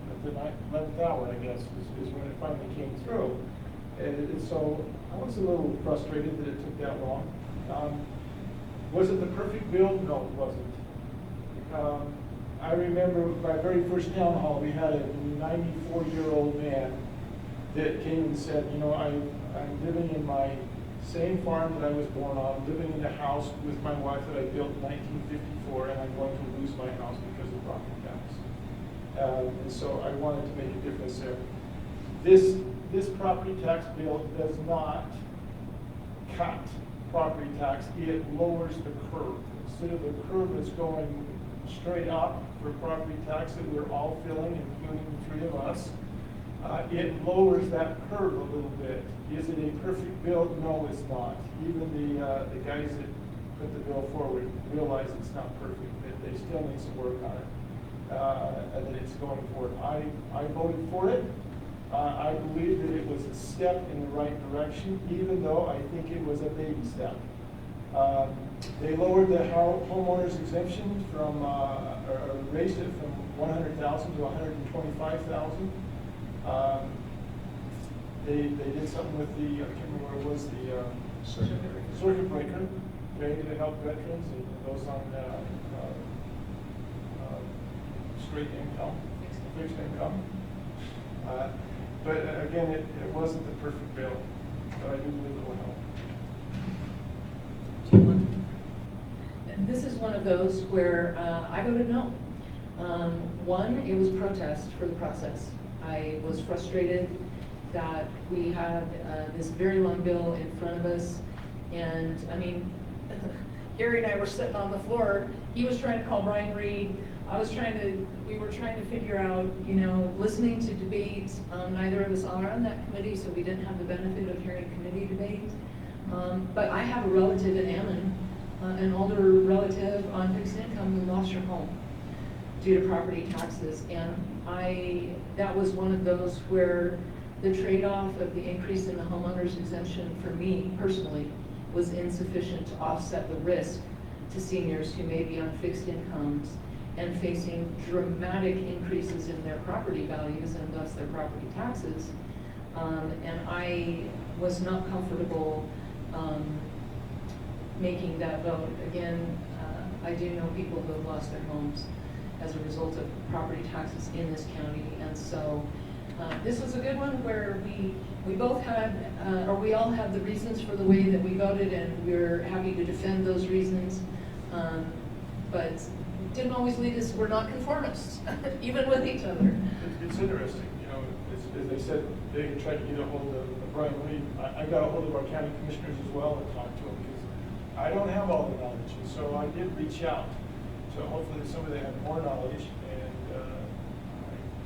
at the 11th hour, I guess, is when it finally came through. And so I was a little frustrated that it took that long. Was it the perfect bill? No, it wasn't. I remember my very first town hall, we had a 94-year-old man that came and said, you know, I'm living in my same farm that I was born on, living in a house with my wife that I built in 1954, and I'm going to lose my house because of property tax. And so I wanted to make a difference there. This property tax bill does not cut property tax, it lowers the curve. Instead of the curve that's going straight up for property tax that we're all filling, including the 3 of us, it lowers that curve a little bit. Is it a perfect bill? No, it's not. Even the guys that put the bill forward realize it's not perfect, that they still need some work on it, and that it's going forward. I voted for it. I believe that it was a step in the right direction, even though I think it was a baby step. They lowered the homeowners exemption from, or raised it from $100,000 to $125,000. They did something with the, I can't remember what it was, the circuit breaker, okay, to help veterans and those on straight income, fixed income. But again, it wasn't the perfect bill, but I do believe it will help. This is one of those where I voted no. One, it was protest for the process. I was frustrated that we had this very long bill in front of us, and I mean, Gary and I were sitting on the floor. He was trying to call Brian Reed. We were trying to figure out, you know, listening to debates. Neither of us are on that committee, so we didn't have the benefit of hearing committee debate. But I have a relative in Ammon, an older relative on fixed income who lost her home due to property taxes. And that was one of those where the trade-off of the increase in the homeowner's exemption for me personally was insufficient to offset the risk to seniors who may be on fixed incomes and facing dramatic increases in their property values and thus their property taxes. And I was not comfortable making that vote. Again, I do know people who have lost their homes as a result of property taxes in this county, and so This was a good one where we both had, or we all had the reasons for the way that we voted, and we're happy to defend those reasons. But didn't always lead us, we're not conformists, even with each other. It's interesting, you know, as they said, they tried to get a hold of Brian Lee. I got a hold of our county commissioners as well and talked to them, because I don't have all the knowledge, and so I did reach out. So hopefully somebody that had more knowledge, and I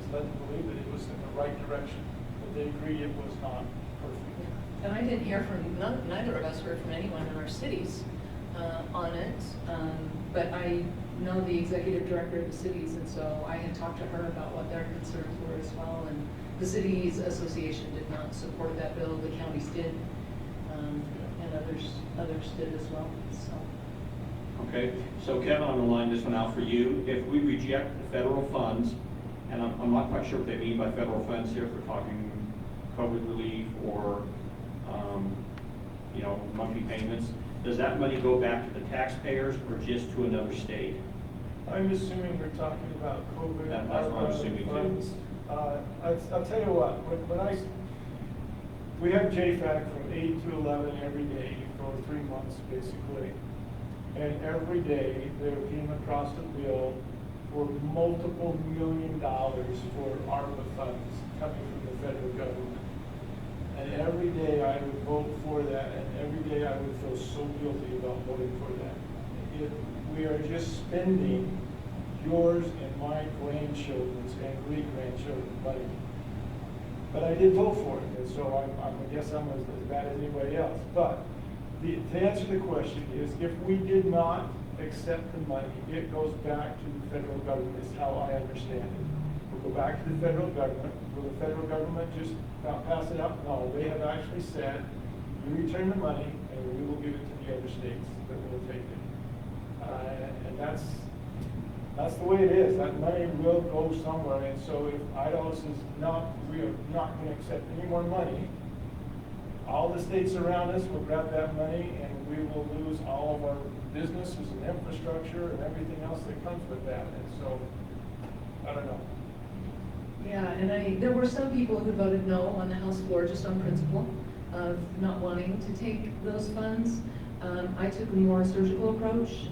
was led to believe that it was in the right direction, but they agreed it was not perfect. And I didn't hear from, neither of us heard from anyone in our cities on it, but I know the executive director of the cities, and so I had talked to her about what their concerns were as well, and the cities association did not support that bill, the counties did, and others did as well, so. Okay, so Kevin, on the line, this one out for you. If we reject the federal funds, and I'm not quite sure what they mean by federal funds here, if we're talking COVID relief or, you know, monthly payments, does that money go back to the taxpayers or just to another state? I'm assuming we're talking about COVID. That's what I'm assuming too. funds. I'll tell you what, we have JFAC from 8 to 11 every day for 3 months, basically. And every day, they came across a bill for multiple $1 million for ARPA funds coming from the federal government. And every day I would vote for that, and every day I would feel so guilty about voting for that. We are just spending yours and my grandchildren's and great-grandchildren's money. But I did vote for it, and so I guess I'm as bad as anybody else. But to answer the question is, if we did not accept the money, it goes back to the federal government, is how I understand it. We'll go back to the federal government. Will the federal government just not pass it out? No, they have actually said, you return the money, and we will give it to the other states that will take it. And that's the way it is. That money will go somewhere, and so if Idaho says, no, we are not going to accept any more money, all the states around us will grab that money, and we will lose all of our businesses and infrastructure and everything else that comes with that. And so, I don't know. Yeah, and there were some people who voted no on the House floor just on principle of not wanting to take those funds. I took a more surgical approach.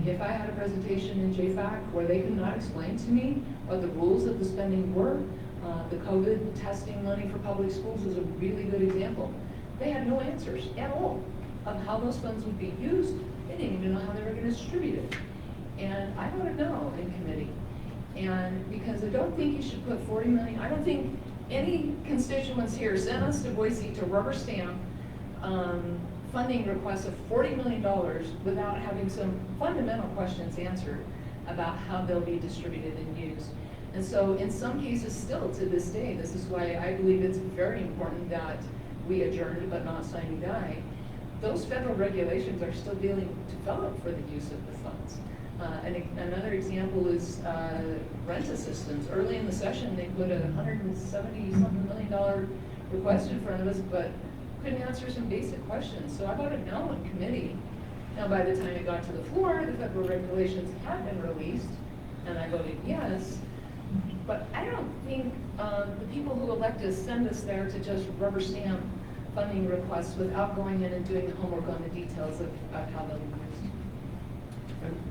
If I had a presentation in JFAC where they could not explain to me what the rules of the spending were, the COVID testing money for public schools is a really good example. They had no answers at all of how those funds would be used. They didn't even know how they were going to distribute it. And I voted no in committee. And because I don't think you should put 40 million, I don't think any constituents here sent us to Boise to rubber stamp funding requests of $40 million without having some fundamental questions answered about how they'll be distributed and used. And so in some cases still to this day, this is why I believe it's very important that we adjourn but not sign and die. Those federal regulations are still being developed for the use of the funds. Another example is rent assistance. Early in the session, they put a $170-something million request in front of us, but couldn't answer some basic questions. So I voted no in committee. Now, by the time it got to the floor, the federal regulations had been released, and I voted yes. But I don't think the people who elect us send us there to just rubber stamp funding requests without going in and doing the homework on the details of how they'll be used.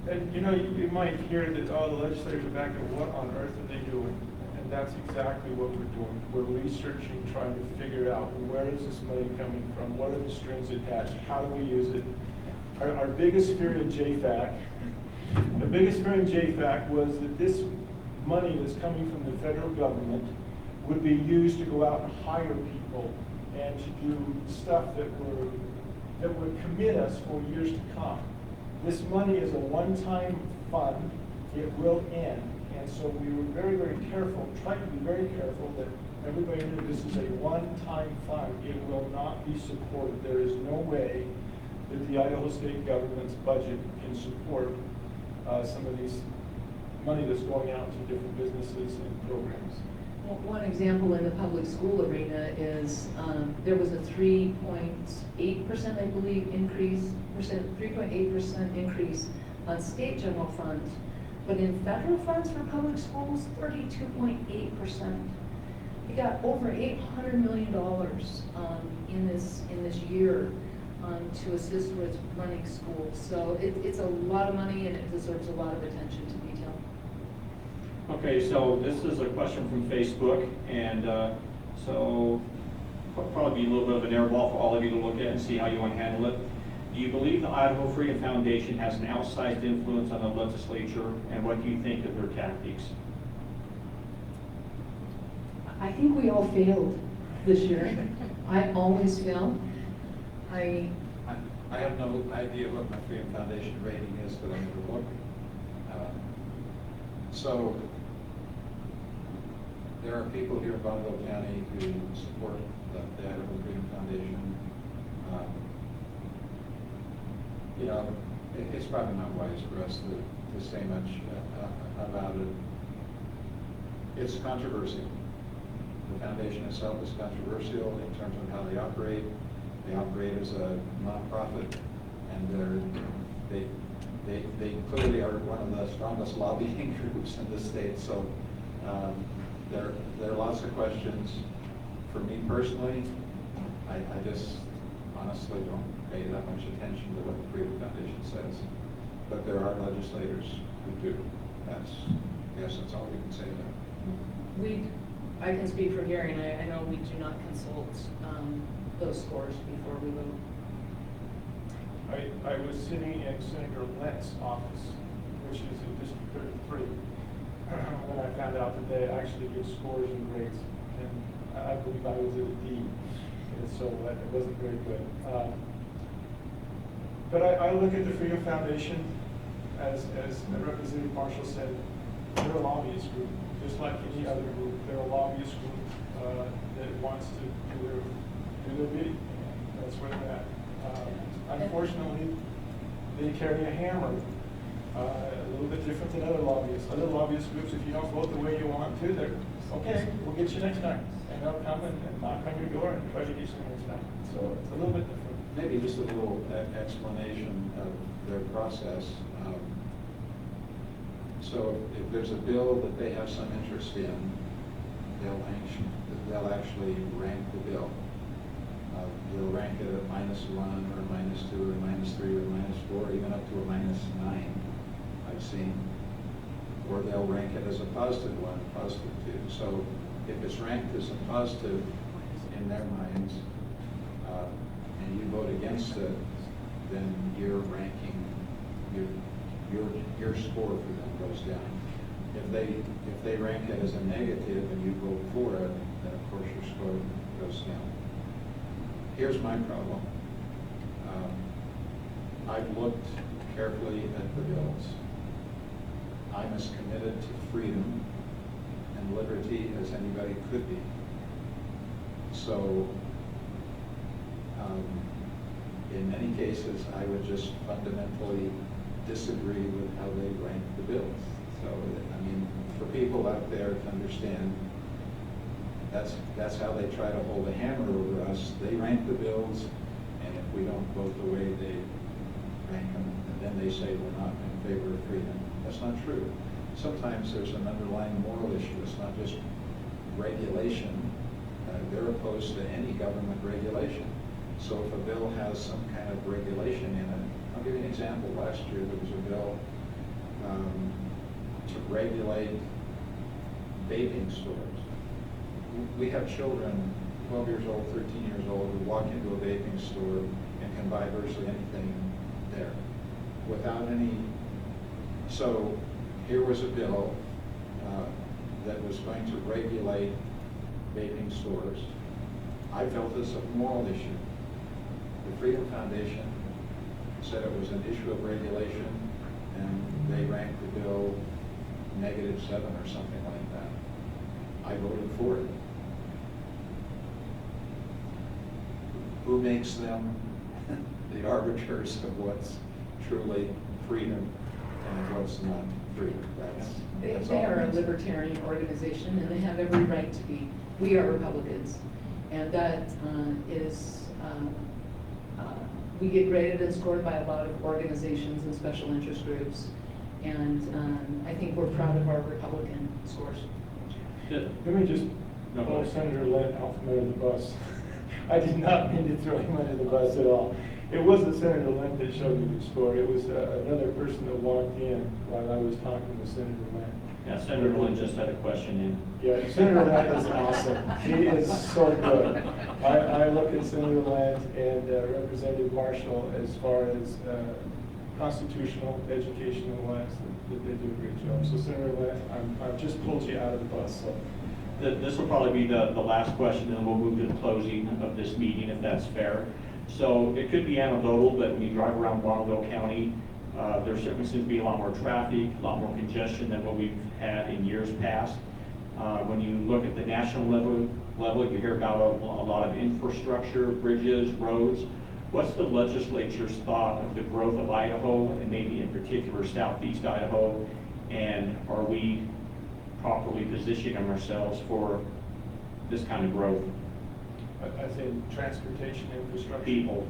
And you know, you might hear that, oh, the legislators are back at what on earth are they doing? And that's exactly what we're doing. We're researching, trying to figure out where is this money coming from, what are the strings attached, how do we use it? Our biggest fear in JFAC, was that this money that's coming from the federal government would be used to go out and hire people and to do stuff that would commit us for years to come. This money is a one-time fund. It will end. And so we were very, very careful, trying to be very careful that everybody knew this is a one-time fund. It will not be supported. There is no way that the Idaho state government's budget can support some of these money that's going out to different businesses and programs. Well, one example in the public school arena is there was a 3.8%, I believe, 3.8% increase on state general funds, but in federal funds for public schools, 32.8%. We got over $800 million in this year to assist with running schools. So it's a lot of money and it deserves a lot of attention to detail. Okay, so this is a question from Facebook, and so probably be a little bit of an airball for all of you to look at and see how you want to handle it. Do you believe the Idaho Freedom Foundation has an outsized influence on the legislature, and what do you think of their tactics? I think we all failed this year. I always fail. I have no idea what my Freedom Foundation rating is, but I never look. So there are people here in Bonneville County who support the Idaho Freedom Foundation. You know, it's probably not wise for us to say much about it. It's controversial. The foundation itself is controversial in terms of how they operate. They operate as a nonprofit, and they clearly are one of the strongest lobbying groups in the state. So there are lots of questions. For me personally, I just honestly don't pay that much attention to what the Freedom Foundation says. But there are legislators who do. I guess that's all we can say about it. I can speak for Gary, and I know we do not consult those scores before we vote. I was sitting in Senator Lent's office, which is in District 33, when I found out that they actually give scores and grades. And I believe I was at a D, and so it wasn't very good. But I look at the Freedom Foundation, as Representative Marshall said, they're a lobbyist group, just like any other group. They're a lobbyist group that wants to do their bidding. That's where they're at. Unfortunately, they carry a hammer, a little bit different than other lobbyists. Other lobbyist groups, if you don't vote the way you want to, they're, okay, we'll get you next time. And they'll come and knock on your door and try to get you next time. So it's a little bit different. Maybe just a little explanation of their process. So if there's a bill that they have some interest in, they'll actually rank the bill. They'll rank it at -1 or -2 or -3 or -4, even up to a -9, I've seen. Or they'll rank it as a +1, +2. So if it's ranked as a positive in their minds, and you vote against it, then your ranking, your score for them goes down. If they rank it as a negative and you vote for it, then of course your score goes down. Here's my problem. I've looked carefully at the bills. I'm as committed to freedom and liberty as anybody could be. So, in many cases, I would just fundamentally disagree with how they rank the bills. So, I mean, for people out there to understand, that's how they try to hold a hammer over us. They rank the bills, and if we don't vote the way they rank them, then they say we're not in favor of freedom. That's not true. Sometimes there's an underlying moral issue. It's not just regulation. They're opposed to any government regulation. So if a bill has some kind of regulation in it, I'll give you an example. Last year there was a bill to regulate vaping stores. We have children, 12 years old, 13 years old, who walk into a vaping store and can buy virtually anything there without any. So here was a bill that was going to regulate vaping stores. I felt this a moral issue. The Freedom Foundation said it was an issue of regulation, and they ranked the bill -7 or something like that. I voted for it. Who makes them the arbiters of what's truly freedom and what's not freedom? They all are it a means. libertarian organization, and they have every right to be. We are Republicans, and that is, we get graded and scored by a lot of organizations and special interest groups, and I think we're proud of our Republican scores. Yeah. Let me just No, go Oh, ahead. Senator Lent off him under the bus. I did not mean to throw him under the bus at all. It wasn't Senator Lent that showed me the story. It was another person that walked in while I was talking to Senator Lent. Yeah, Senator Lynn just had a question in. Yeah, Senator Lent is awesome. He is so good. I look at Senator Lent and Representative Marshall as far as constitutional, educational wise, that they do a great job. So Senator Lent, I've just pulled you out of the bus, so. This will probably be the last question, and then we'll move to the closing of this meeting, if that's fair. So it could be anecdotal, but when you drive around Bonneville County, there certainly seems to be a lot more traffic, a lot more congestion than what we've had in years past. When you look at the national level, you hear about a lot of infrastructure, bridges, roads. What's the legislature's thought of the growth of Idaho, and maybe in particular southeast Idaho? And are we properly positioning ourselves for this kind of growth? As in transportation infrastructure? People,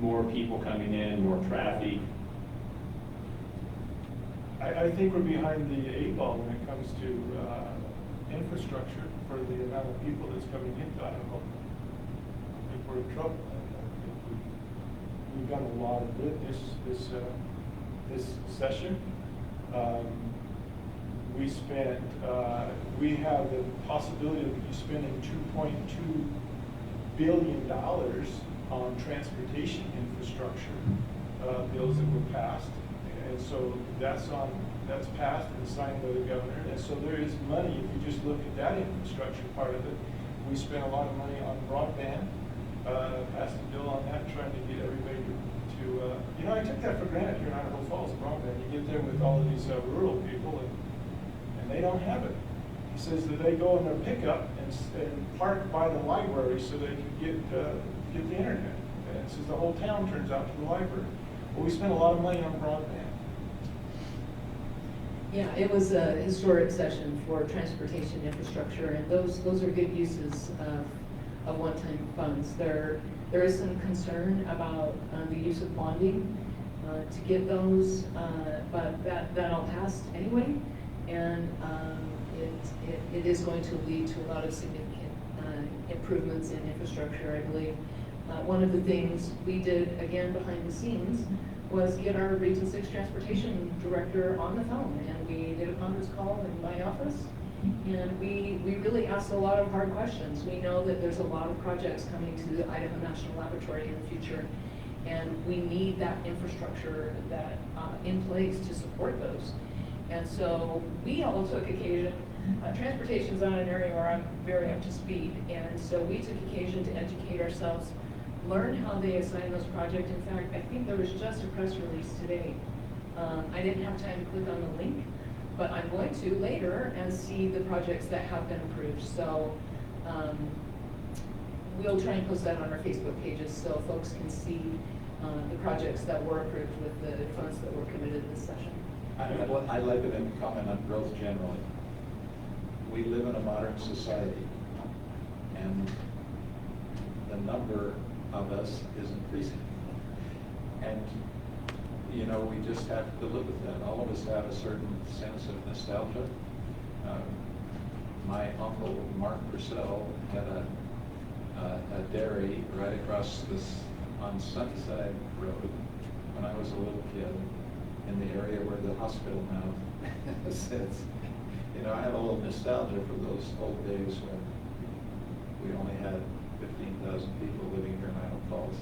more people coming in, more traffic. I think we're behind the 8 ball when it comes to infrastructure for the amount of people that's coming into Idaho. I think we're in trouble. I think we've done a lot of good this session. We have the possibility of spending $2.2 billion on transportation infrastructure bills that were passed. And so that's passed and signed by the governor. And so there is money, if you just look at that infrastructure part of it. We spent a lot of money on broadband, passed a bill on that, trying to get everybody to I took that for granted here in Idaho Falls, broadband. You get there with all of these rural people and they don't have it. He says that they go in their pickup and park by the library so they can get the internet. And it says the whole town turns out to the library. Well, we spent a lot of money on broadband. Yeah, it was a historic session for transportation infrastructure, and those are good uses of one-time funds. There is some concern about the use of bonding to get those, but that all passed anyway, and it is going to lead to a lot of significant improvements in infrastructure, I believe. One of the things we did, again, behind the scenes, was get our Region 6 Transportation Director on the phone, and we did a conference call in my office, and we really asked a lot of hard questions. We know that there's a lot of projects coming to the Idaho National Laboratory in the future, and we need that infrastructure that in place to support those. And so we all took occasion, transportation is not an area where I'm very up to speed, and so we took occasion to educate ourselves, learn how they assign those projects. In fact, I think there was just a press release today. I didn't have time to click on the link, but I'm going to later and see the projects that have been approved. So we'll try and post that on our Facebook pages so folks can see the projects that were approved with the funds that were committed this session. I'd like to make a comment on growth generally. We live in a modern society, and the number of us is increasing. And, we just have to live with that. All of us have a certain sense of nostalgia. My uncle, Mark Purcell, had a dairy right across on Sunnyside Road when I was a little kid, in the area where the hospital now sits. I have a little nostalgia for those old days when we only had 15,000 people living here in Idaho Falls.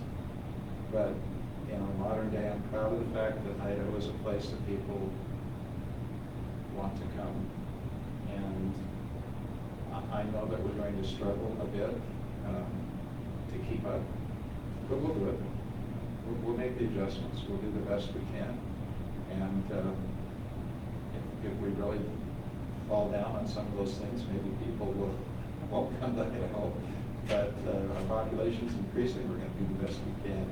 But modern day, I'm proud of the fact that Idaho is a place that people want to come. And I know that we're going to struggle a bit to keep up, but we'll do it. We'll make the adjustments. We'll do the best we can. And if we really fall down on some of those things, maybe people won't come to Idaho. But our population's increasing. We're going to do the best we can.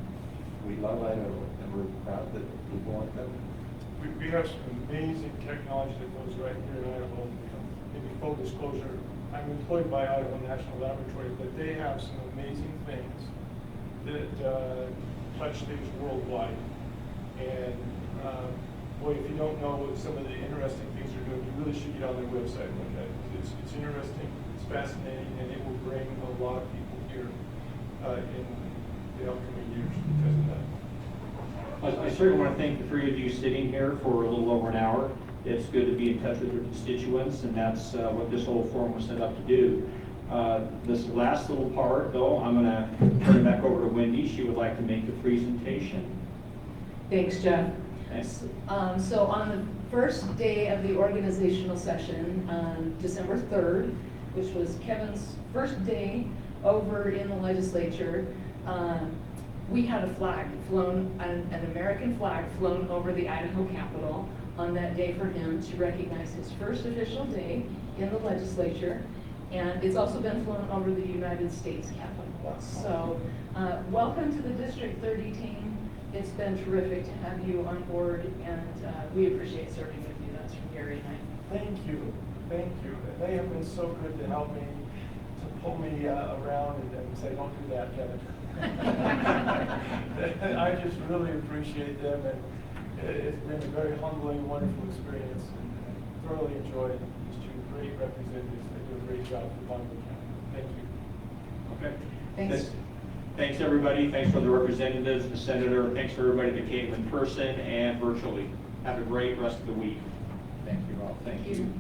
We love Idaho, and we're proud that people want to come. We have some amazing technology that goes right here in Idaho. Maybe full disclosure, I'm employed by Idaho National Laboratory, but they have some amazing things that touch things worldwide. And boy, if you don't know what some of the interesting things they're doing, you really should get on their website and look at it. It's interesting, it's fascinating, and it will bring a lot of people here in the upcoming years because of that. I certainly want to thank the three of you sitting here for a little over an hour. It's good to be in touch with your constituents, and that's what this whole forum was set up to do. This last little part, though, I'm going to turn it back over to Wendy. She would like to make the presentation. Thanks, Jeff. Thanks. So on the first day of the organizational session, on December 3rd, which was Kevin's first day over in the legislature, we had a flag flown, an American flag flown over the Idaho Capitol on that day for him to recognize his first official day in the legislature. And it's also been flown over the United States Capitol. So welcome to the District 30 team. It's been terrific to have you on board, and we appreciate serving with you. That's from Gary and I. Thank you, thank you. They have been so good to help me, to pull me around and say, don't do that, Kevin. I just really appreciate them, and it's been a very humbling, wonderful experience, and I thoroughly enjoyed these two great representatives. They do a great job for Montgomery County. Thank you. Okay. Thanks. Thanks, everybody. Thanks for the representatives, the senator. Thanks for everybody that came in person and virtually. Have a great rest of the week. Thank you all. Thank you.